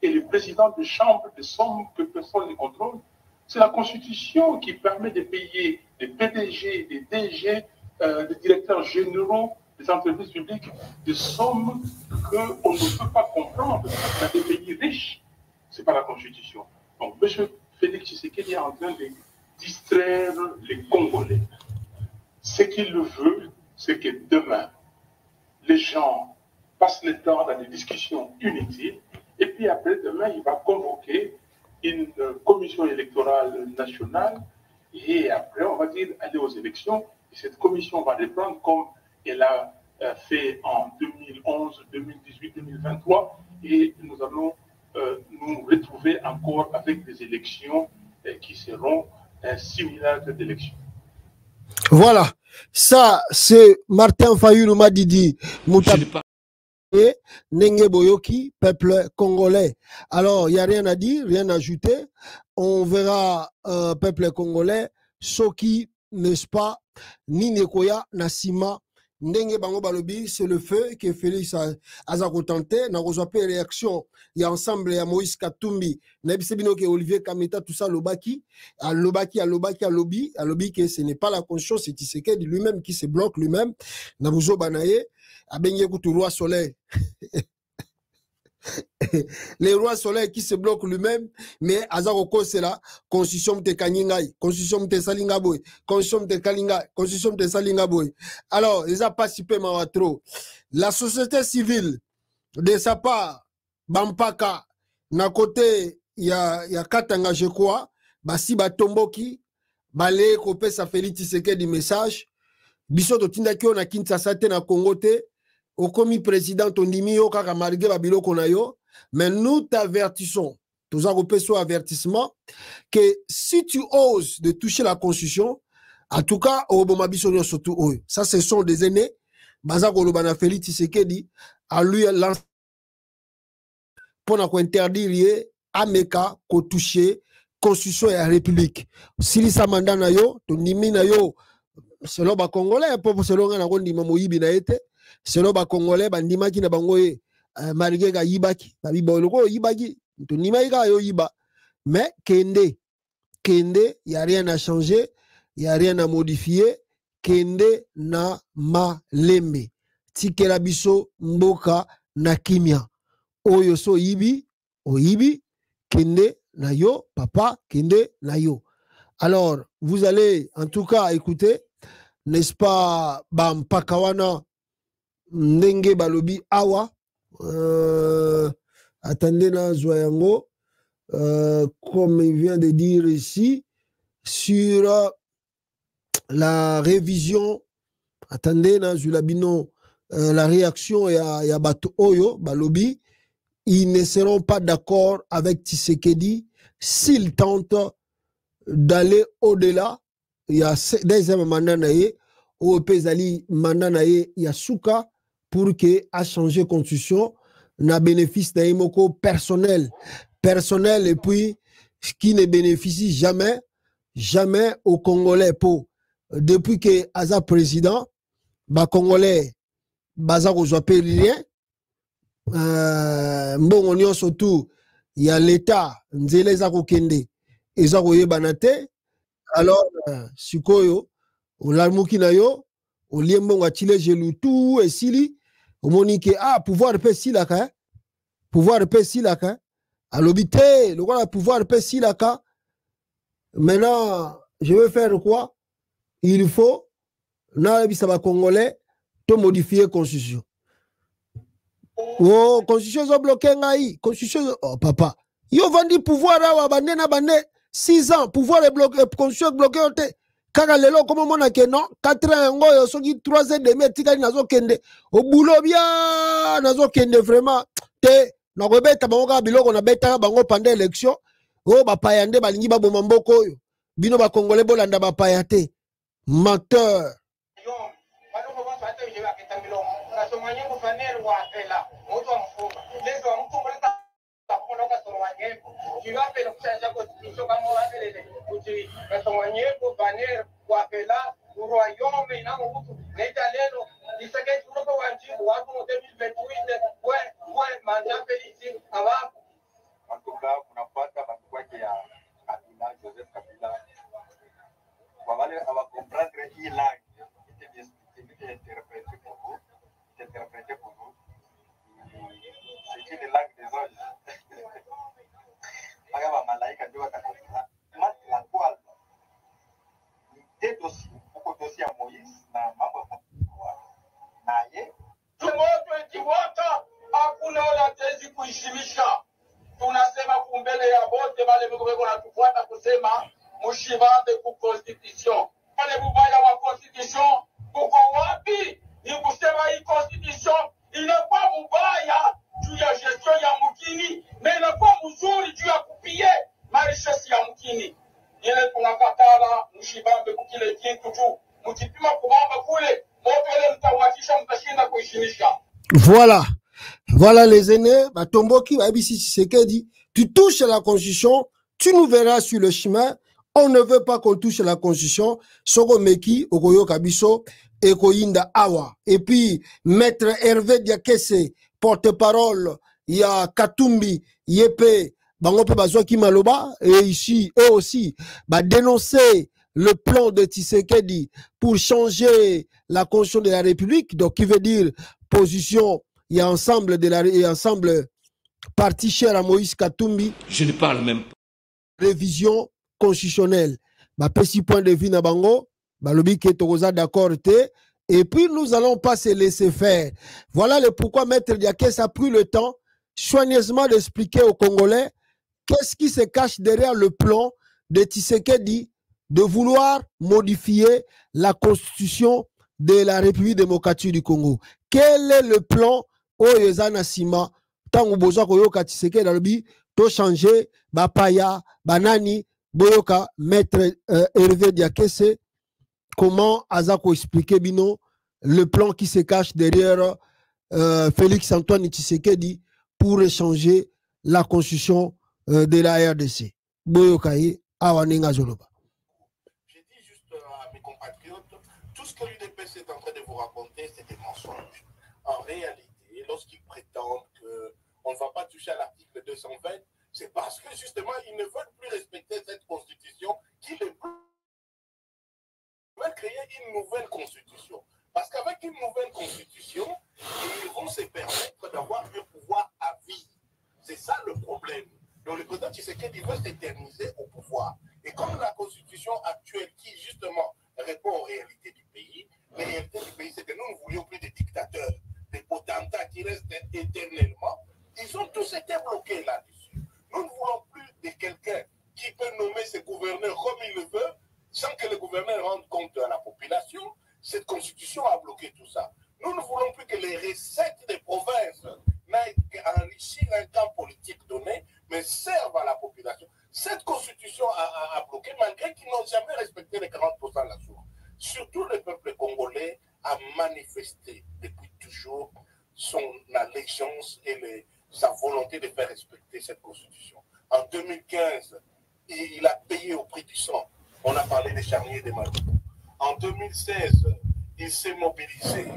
et les présidents de chambre des sommes que personne ne contrôle. C'est la Constitution qui permet de payer des PDG, des DG, des directeurs généraux des entreprises publiques des sommes qu'on ne peut pas comprendre dans des pays riches. Ce n'est pas la Constitution. Donc, M. Félix Tshisekedi est en train de distraire les Congolais. Ce qu'il veut, c'est que demain, les gens passent le temps dans des discussions inutiles, et puis après, demain, il va convoquer une commission électorale nationale, et après, on va dire, aller aux élections, et cette commission va reprendre comme elle a fait en 2011, 2018, 2023, et nous allons nous retrouver encore avec des élections qui seront un simulacre d'élections. Voilà, ça c'est Martin Fayulu Madidi et Nenge Boyoki, peuple congolais. Alors, il n'y a rien à dire, rien à ajouter. On verra peuple congolais, ceux qui, n'est-ce pas, ni Nekoya, Nassima, Ndenge Bango Balobi, c'est le feu que Félix a tenté. N'a reçu réaction. Il y a ensemble, il y a Moïse Katumbi, Nebisebino que Olivier Kameta, tout ça, Lobaki, à Lobaki, que ce n'est pas la conscience, c'est Tshisekedi lui-même qui se bloque lui-même. Nabuzo Banaye, a Benye Koutou Roi Soleil. Les rois soleil qui se bloquent lui-même, mais Azaroko c'est la constitution de Kaningai, constitution de Salingaboy, constitution de Kalinga, constitution de Salingaboy. Alors, ils n'ont pas participé trop. La société civile, de sa part, Bampaka, na côté, il y a Katanga, je crois, Basi Batomboki, Balé, Kopé, ça fait Tshisekedi message, Biso de Tindakio na Kinshasa na Congo te. Au commis président, on dit mais nous t'avertissons, tous un avertissement, que si tu oses de toucher la constitution, en tout cas, surtout, ça ce sont des aînés, Bazako Félix Tshisekedi, à lui lancer pour interdire à Meka qu'on toucher constitution et la république. Si ça mandat na yo, ton nimi na yo, selon ba Congolais, pour selon un arondi mamoyibi na été. Selon ba Congolais, bandima ki na bangoye marige ga yibaki, babi boloko yibaki, to nima ga yo yiba. Mais kende, y a rien à changer, y a rien à modifier. Kende na malembe. Tikela biso mboka na kimia. Oyo so yibi, o yibi, kende na yo, papa, kende na yo. Alors, vous allez en tout cas écouter, n'est-ce pas, bam pakawana Ndenge Balobi Awa, attendez na Zoyango, comme il vient de dire ici, sur la révision, attendez na Zulabino, la réaction et à Bato Oyo, Balobi, ils ne seront pas d'accord avec Tshisekedi s'ils tentent d'aller au-delà. Il y a deuxième mandat naïe, au Pezali mandat naïe, il y a Souka, pour que a changé constitution na bénéfice d'Aimoko personnel et puis qui ne bénéficie jamais aux Congolais. Pour depuis que Aza président ba Congolais baza kozope rien mbongo nyo surtout il y a l'état nzele za kokende eza koyebana te. Alors sikoyo olamuki na yo olie mbongo atile gelu tout esili omonique pouvoir pe silaka alobité le roi pouvoir pe silaka. Maintenant je vais faire quoi? Il faut na bisa ba Congolais to modifier constitution. Oh constitution zo bloqué ngai constitution. Oh papa yo vandi pouvoir awa bande na bande 6 ans pouvoir est bloqué constitution bloqué ote. Kaka lelo comme mona ke non 4 ans ngoyo soki 3 ans demi tikali nazo kende au boulot bien nazo kende vraiment te na kobeta bango ka biloko na beta bango pendant élection o ba payande balingi ba bomba mboko oyo bino ba congolais bolanda ba payate menteur. Tu vas faire la constitution comme on va faire les soigner pour venir pour appeler au royaume et non les Italiens ils se quittent pour en 2028 ouais mandat félicite avant en tout cas on n'a pas ta quoi qui a Kabila Joseph Kabila on va comprendre il a été interprété pour vous c'est une langue des anges. Malaika ndio watakuwa la kwal ndio huko dosi ya Moise na mambo naye tumoto hakuna wala tezi kuishimisha. Tunasema kumbele ya bote wale mko natufuata kusema mushibande ku constitution wale mubaya wa constitution kuko wapi? Ni kusema hii constitution inakuwa mubaya juu ya gestion ya mukini na inakuwa mzuri juu ya kupie marishesi ya mukini. Ile tunakatala mshibambe kukile kitu tu mkipima kubamba kule moto ile mtawakisha mtashinda kuishimisha. Voilà les aînés, Batomboki, Abisi Tshisekedi, tu touches à la constitution, tu nous verras sur le chemin. On ne veut pas qu'on touche à la constitution. Soko Meki, Okoyo Kabiso, Ekoyinda Awa. Et puis, Maître Hervé Diakese, porte-parole, il y a Katumbi, Yepe, Bangope Bazwaki Maloba, et ici, eux aussi, dénoncer le plan de Tshisekedi pour changer la constitution de la République, donc qui veut dire position, il y a ensemble parti cher à Moïse Katumbi. Je ne parle même pas. Révision constitutionnelle. Petit point de vue na bango, lobi ke tokoza d'accord te. Et puis nous allons pas se laisser faire. Voilà le pourquoi Maître Diakès a pris le temps soigneusement d'expliquer aux Congolais qu'est-ce qui se cache derrière le plan de Tshisekedi de vouloir modifier la constitution de la République démocratique du Congo. Quel est le plan Oyezana Sima tango boza koyoka Tshisekedi dalobi to changer bapaya banani boyoka Maître Hervé Diakese comment Azako expliquer bino le plan qui se cache derrière Félix Antoine Tshisekedi pour changer la constitution de la RDC. Boyoka awaninga zoloba. J'ai dit juste à mes compatriotes, tout ce que l'UDPS est en train de vous raconter, c'est des mensonges. En réalité, lorsqu'ils prétendent qu'on ne va pas toucher à l'article 220, c'est parce que justement, ils ne veulent plus respecter cette constitution qui les bloque. Ils veulent créer une nouvelle constitution. Parce qu'avec une nouvelle constitution, ils vont se permettre d'avoir un pouvoir à vie. C'est ça le problème. Donc le président Tshisekedi veut s'éterniser au pouvoir. Et comme la constitution actuelle qui justement répond aux réalités du pays, les réalités du pays, c'est que nous ne voulions plus des dictateurs, des potentats qui restent éternellement. Ils ont tous été bloqués là-dessus. Nous ne voulons plus de quelqu'un qui peut nommer ses gouverneurs comme il le veut, sans que les gouverneurs rendent compte à la population. Cette constitution a bloqué tout ça. Nous ne voulons plus que les recettes des provinces n'aillent qu'enrichir un camp politique donné, mais servent à la population. Cette constitution a bloqué, malgré qu'ils n'ont jamais respecté les 40% de la source. Surtout le peuple congolais a manifesté depuis toujours son allégeance et sa volonté de faire respecter cette constitution. En 2015, il a payé au prix du sang. On a parlé des charniers des Malou. En 2016, il s'est mobilisé.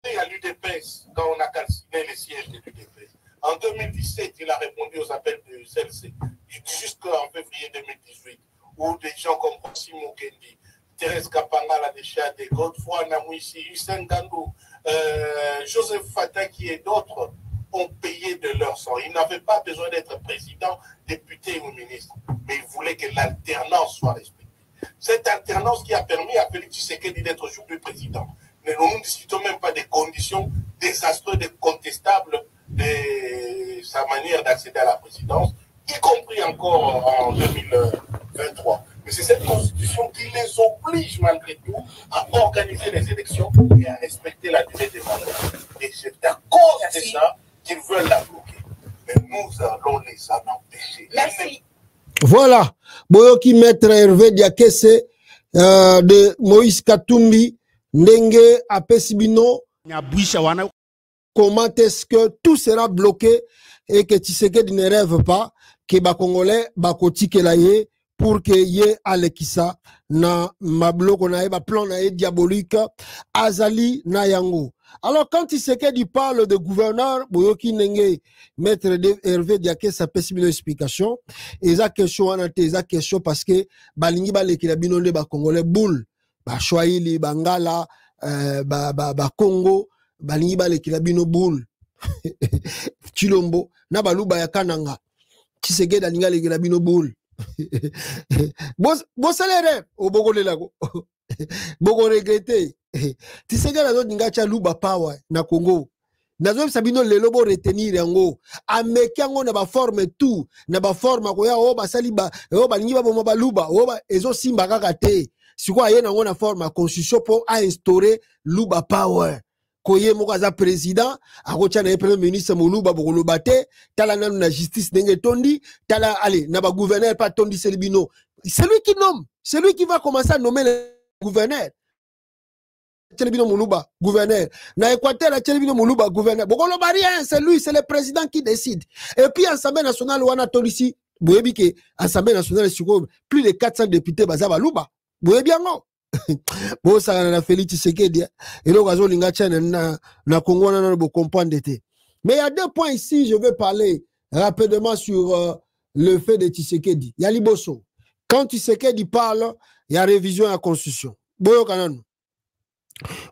Et à l'UDPS, quand on a calciné les sièges de l'UDPS. En 2017, il a répondu aux appels de CLC. Jusqu'en février 2018, où des gens comme Simon Kendi, Thérèse Kapangala de Chade, Godefroy Namouissi, Hussein Gandou, Joseph Fataki et d'autres ont payé de leur sang. Ils n'avaient pas besoin d'être président, député ou ministre, mais ils voulaient que l'alternance soit respectée. Cette alternance qui a permis à Félix Tshisekedi d'être aujourd'hui président. Mais nous ne discutons même pas des conditions désastreuses, contestables de sa manière d'accéder à la présidence, y compris encore en 2023. Mais c'est cette constitution qui les oblige malgré tout à organiser les élections et à respecter la durée des mandats. Et c'est à cause de ça qu'ils veulent la bloquer. Mais nous allons les en empêcher. Merci. Voilà. Boyoki maître Hervé Diakese de Moïse Katumbi, Ndenge Apesibino. Comment est-ce que tout sera bloqué et que Tshisekedi ne rêve pas que les Congolais bakotike la ye pour que ye alekisa na mabloko na ye ba plan na ye diabolique azali na yango. Alors quand Tshisekedi parle de gouverneur boyoki nenge maître Hervé Diakese pesi bino explication eza question wana te eza question parce que balingi balekila bino nde ba Congolais boule ba Swahili bangala ba Congo balingi balekila bino boule Chilombo na baluba ya kananga Tshisekedi alinga lekila bino boule Bosalere au Bogolelago Bogo regretté Tshisekedi azo dinga cha luba power na Congo nazo sabino lelo bo retenir yango ameki yango na ba forme tout na ba forme ko ya o basali ba o balingi ba bomba baluba o ba ezo simba kaka te siko aye nango na forme constitution pour a instaurer luba power koye moko aza président akotia na premier ministre moluba bokoloba te tala nanu na justice ndenge tondi tala allez na ba gouverneur pas tondi selibino c'est lui qui nomme c'est lui qui va commencer à nommer le gouverneur Tchelibino Moulouba, gouverneur. Na Équateur, Tchelibino Moulouba, gouverneur. Bokoloba rien, c'est lui, c'est le président qui décide. Et puis, Assemblée nationale, on a ici, vous voyez que l'Assemblée nationale, plus de 400 députés, Bazaba Louba. Vous voyez bien, non? Bon, ça a Félix Tshisekedi. Et donc, na Congo, on a comprendre. Mais il y a deux points ici, je vais parler rapidement sur le fait de Tshisekedi. Il y a Liboso. Quand Tshisekedi parle, il y a révision à la Constitution. Boyo Kananu.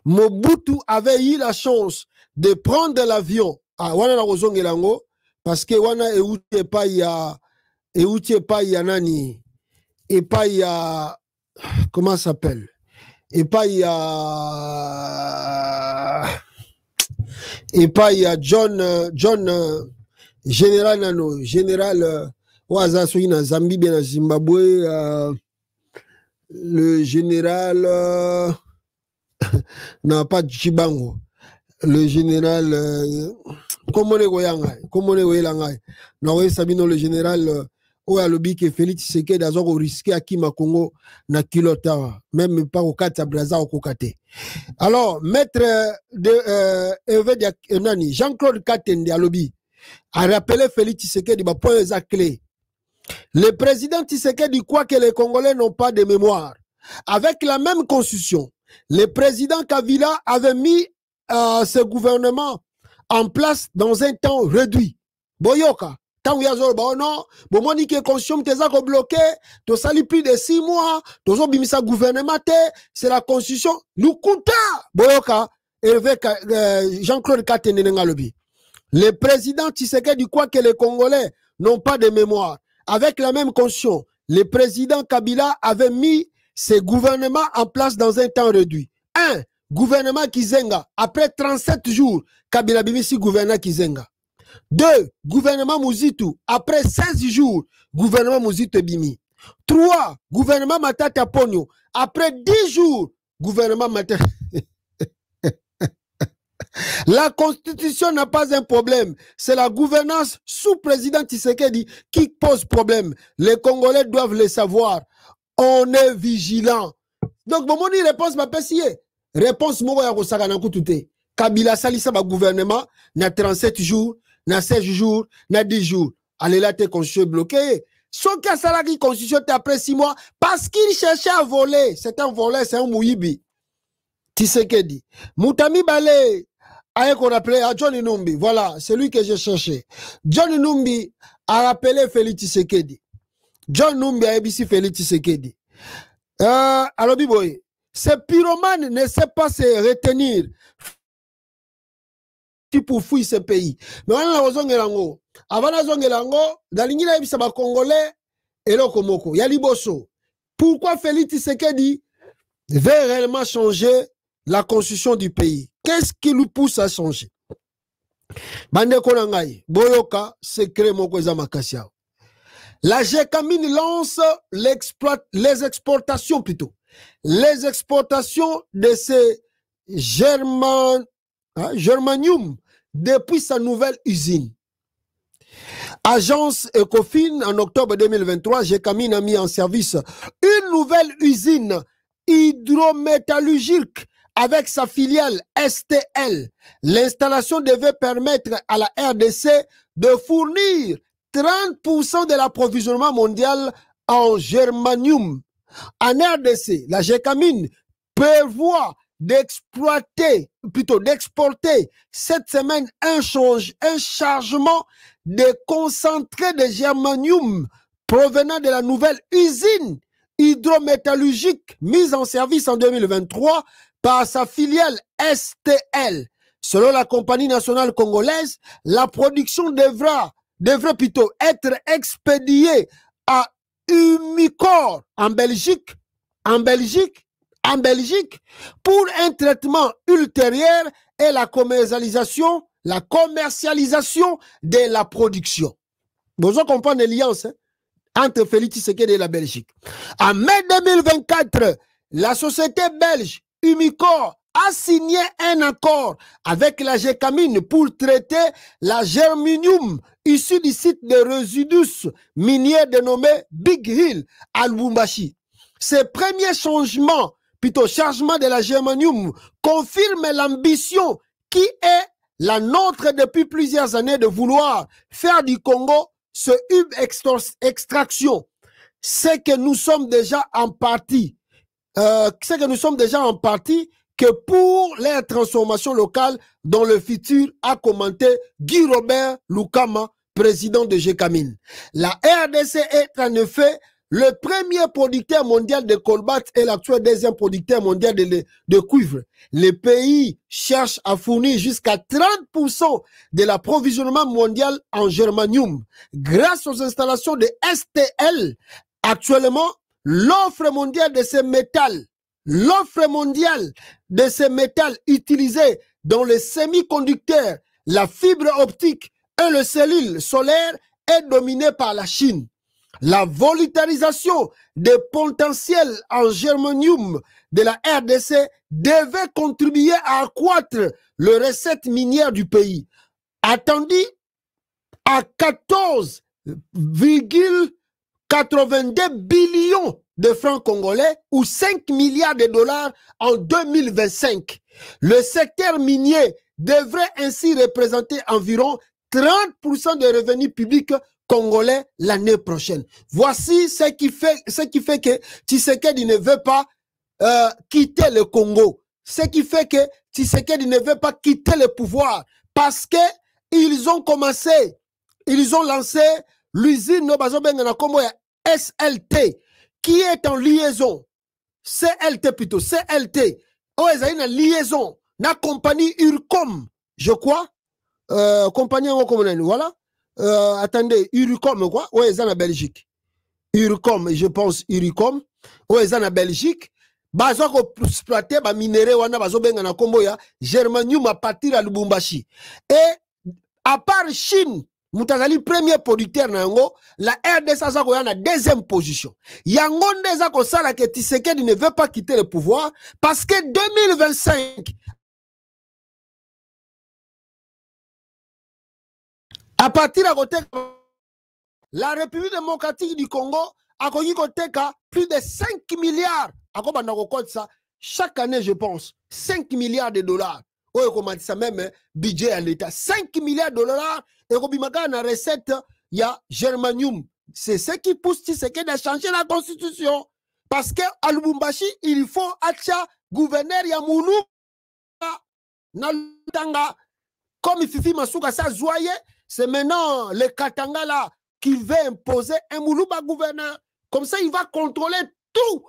Mobutu avait eu la chance de prendre l'avion à Wana Rozongelango parce que Wana Euti pas y a nani et pas y a comment ça s'appelle et pas y a John général nano général Waza Soina Zambie bien Zimbabwe le général n'a pas de Chibango. Le général comment le général Oyalobi que Félix Tshisekedi a risqué à Kima Congo na kilota même pas au Kata Braza au Kokate. Alors maître de Jean-Claude Katende Alobi a rappelé Félix Tshisekedi ba point exact clé. Le président Tshisekedi croit que les Congolais n'ont pas de mémoire. Avec la même constitution, le président Kabila avait mis ce gouvernement en place dans un temps réduit. Boyoka, tant où il y a non, bon, moi, que constitution t'es bloqué, tu sali plus de 6 mois, tu as mis ça gouvernement, c'est la constitution. Lukuta, Boyoka, Jean-Claude Katenenengalobi. Le président Tshisekedi croit que les Congolais n'ont pas de mémoire. Avec la même constitution, le président Kabila avait mis ce gouvernement en place dans un temps réduit. 1. Gouvernement Kizenga. Après 37 jours, Kabila Bimisi gouvernement Kizenga. 2. Gouvernement Muzitu. Après 16 jours, gouvernement Muzitu Bimi. 3. Gouvernement Matata Ponyo. Après 10 jours, gouvernement Matata. La constitution n'a pas un problème. C'est la gouvernance sous président Tshisekedi qui pose problème. Les Congolais doivent le savoir. On est vigilant. Donc, bon, mon réponse m'a pessier. Réponse, moi, je Kabila Salissa, ma gouvernement, na 37 jours, na 16 jours, na 10 jours. Allez là, t'es constitution bloqué. Son cas, ça qui constitution après 6 mois, parce qu'il cherchait à voler. C'est un voleur, c'est un mouyibi. Tshisekedi. Moutami Balé, aïe qu'on appelait à John Numbi. Voilà, c'est lui que j'ai cherché. John Numbi a rappelé Félix Tshisekedi. John Numbi a ébissi Félix Tshisekedi. Alors, Biboy, ce pyromane ne sait pas se retenir pour fuir ce pays. Mais on a Zongelango. Avant la Zongelango, dans l'Ingila, il y a Congolais et le Komoko. Il y a Liboso. Pourquoi Félix Tshisekedi veut réellement changer la constitution du pays? Qu'est-ce qui lui pousse à changer? Bande Konangai, Boyoka, secret Mokweza Makasia. La GECAMINE lance les exportations plutôt. Les exportations de ces germanium depuis sa nouvelle usine. Agence Ecofin, en octobre 2023, Gécamine a mis en service une nouvelle usine hydrométallurgique avec sa filiale STL. L'installation devait permettre à la RDC de fournir 30% de l'approvisionnement mondial en germanium. En RDC, la Gécamine prévoit d'exporter cette semaine un chargement de concentré de germanium provenant de la nouvelle usine hydrométallurgique mise en service en 2023 par sa filiale STL. Selon la compagnie nationale congolaise, la production devrait être expédiée à Umicore en Belgique pour un traitement ultérieur et la commercialisation de la production. Vous comprenez l'alliance entre Félix Tshisekedi et la Belgique. En mai 2024, la société belge Umicore a signé un accord avec la Gécamine pour traiter la germanium issue du site de résidus miniers dénommé Big Hill à Lubumbashi. Ces premiers chargement de la germanium confirme l'ambition qui est la nôtre depuis plusieurs années de vouloir faire du Congo ce hub extraction. C'est que nous sommes déjà en partie que pour les transformations locales dans le futur, a commenté Guy Robert Lukama, président de Gécamine. La RDC est en effet le premier producteur mondial de colbate et l'actuel deuxième producteur mondial de cuivre. Les pays cherchent à fournir jusqu'à 30% de l'approvisionnement mondial en germanium. Grâce aux installations de STL, actuellement, l'offre mondiale de ces métals utilisés dans les semi-conducteurs, la fibre optique et les cellules solaires est dominée par la Chine. La volatilisation des potentiels en germanium de la RDC devait contribuer à accroître les recettes minières du pays, attendu à 14,82 billions de francs congolais ou 5 milliards de dollars en 2025. Le secteur minier devrait ainsi représenter environ 30% des revenus publics congolais l'année prochaine. Voici ce qui fait que Tshisekedi ne veut pas quitter le Congo. Ce qui fait que Tshisekedi ne veut pas quitter le pouvoir parce que ils ont lancé l'usine SLT qui est en liaison. CLT plutôt, CLT. Oh, ils ont une liaison. La compagnie Urcom, je crois. Compagnie voilà. Attendez, Uricom, quoi? Oui, ils sont en Belgique. Uricom, je pense, Uricom. Oui, ils sont en Belgique. Bazo ko exploiter ba minéraux wana bazo benga na kombo ya germanium à partir à Lubumbashi. Et à part Chine, Moutazali premier producteur na yango, la RDC a na deuxième position. Yango ndeza ko sala que Tshisekedi ne veut pas quitter le pouvoir parce que 2025 à partir de côté, la République démocratique du Congo a connu plus de 5 milliards. Chaque année, je pense, 5 milliards de dollars. On commence ça même budget à l'État. 5 milliards de dollars. Et on a une recette, il y a germanium. C'est ce qui pousse Tshisekedi à changer la constitution. Parce qu'à Lubumbashi, il faut acheter gouverneur Yamoulou. Comme Fifi Masuka ça joyeux. C'est maintenant le Katanga là qui veut imposer un Moulouba gouverneur. Comme ça, il va contrôler tout.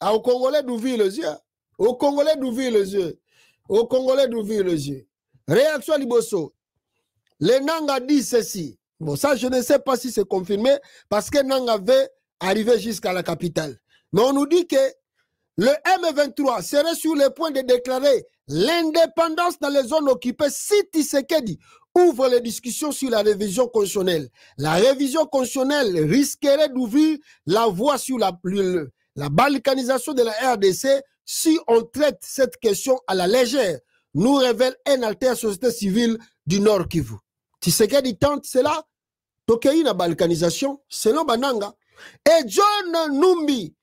Au Congolais d'ouvrir les yeux. Au Congolais d'ouvrir les yeux. Au Congolais d'ouvrir les yeux. Réaction Liboso. Le Nanga dit ceci. Bon, ça, je ne sais pas si c'est confirmé parce que Nanga veut arriver jusqu'à la capitale. Mais on nous dit que le M23 serait sur le point de déclarer l'indépendance dans les zones occupées si Tshisekedi ouvre les discussions sur la révision constitutionnelle. La révision constitutionnelle risquerait d'ouvrir la voie sur la balkanisation de la RDC si on traite cette question à la légère. nous révèle un alter société civile du Nord Kivu. Tshisekedi tente cela, tokei na balkanisation, selon Bananga. Et John Numbi,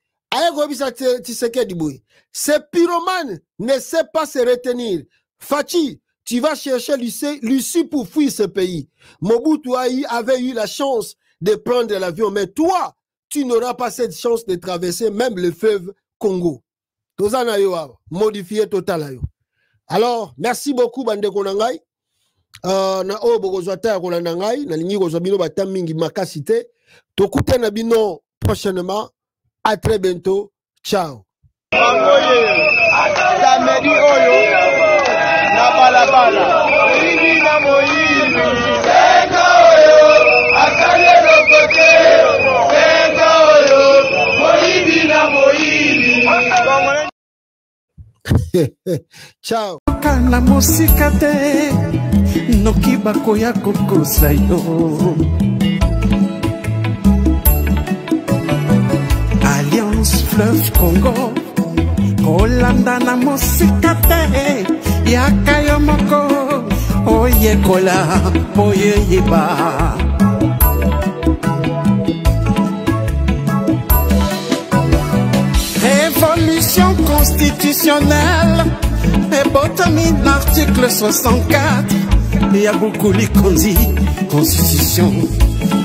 Tshisekedi Boy, ce pyromane ne sait pas se retenir. Fachi, tu vas chercher Lucie pour fuir ce pays. Mobutu avait eu la chance de prendre l'avion, mais toi, tu n'auras pas cette chance de traverser même le fleuve Congo. Tozana yo modifié total. Alors, merci beaucoup bande konangai. Na o bokozwata ya kolanda ngai na lingi kozwa bino batam mingi makasite. Tokute na bino prochainement. À très bientôt. Ciao. Ciao. Kana musika te noki bakoya kokosa yo. Alliance Fleuve Congo kolanda na musika te yaka yo moko oyekola oyeyeba. Révolution constitutionnelle et botami l'article 64. Il y a beaucoup de constitution.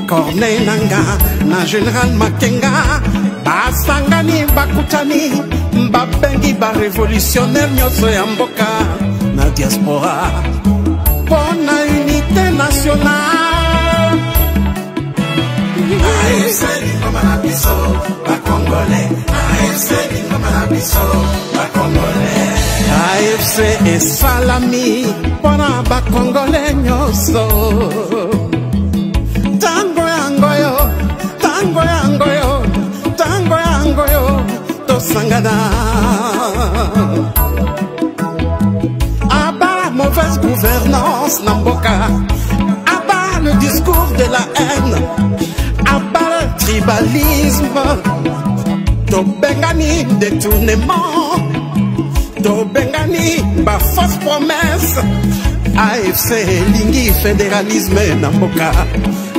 Corneille Nanga, na général Makenga, basangani bakutani, babengi ba révolutionnaire nyoso ya mboka na diaspora. Pour la unité nationale. AFC Lingoma Biso, ba Congolais. AFC Lingoma Biso, ba Congolais. AFC et Salami, pona ba Congolais nyoso. Tango yangoyo, tango yangoyo, tango yangoyo, tosangana. Aba la mauvaise gouvernance Namboka, aba le discours de la haine, aba le tribalisme, to bengani détournement, to bengani ba fausse promesse. AFC lingi fédéralisme Namboka,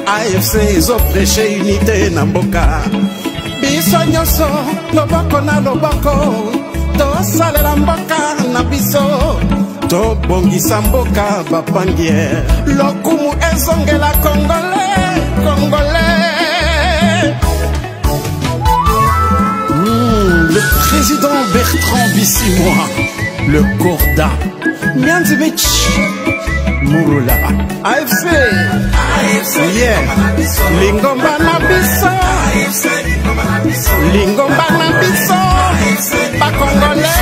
AFC ils prêché unité Namboka. Biso nyoso loboko na loboko, to salela mboka na biso, to bongisa mboka bapangier. Lokumu ezongela Congolais, Congolais. Le président Bertrand Bissimois, le Corda, Mianzevich, Mouroula, AFC, yeah, Lingomba na biso, Lingomba na biso, ba Congolais,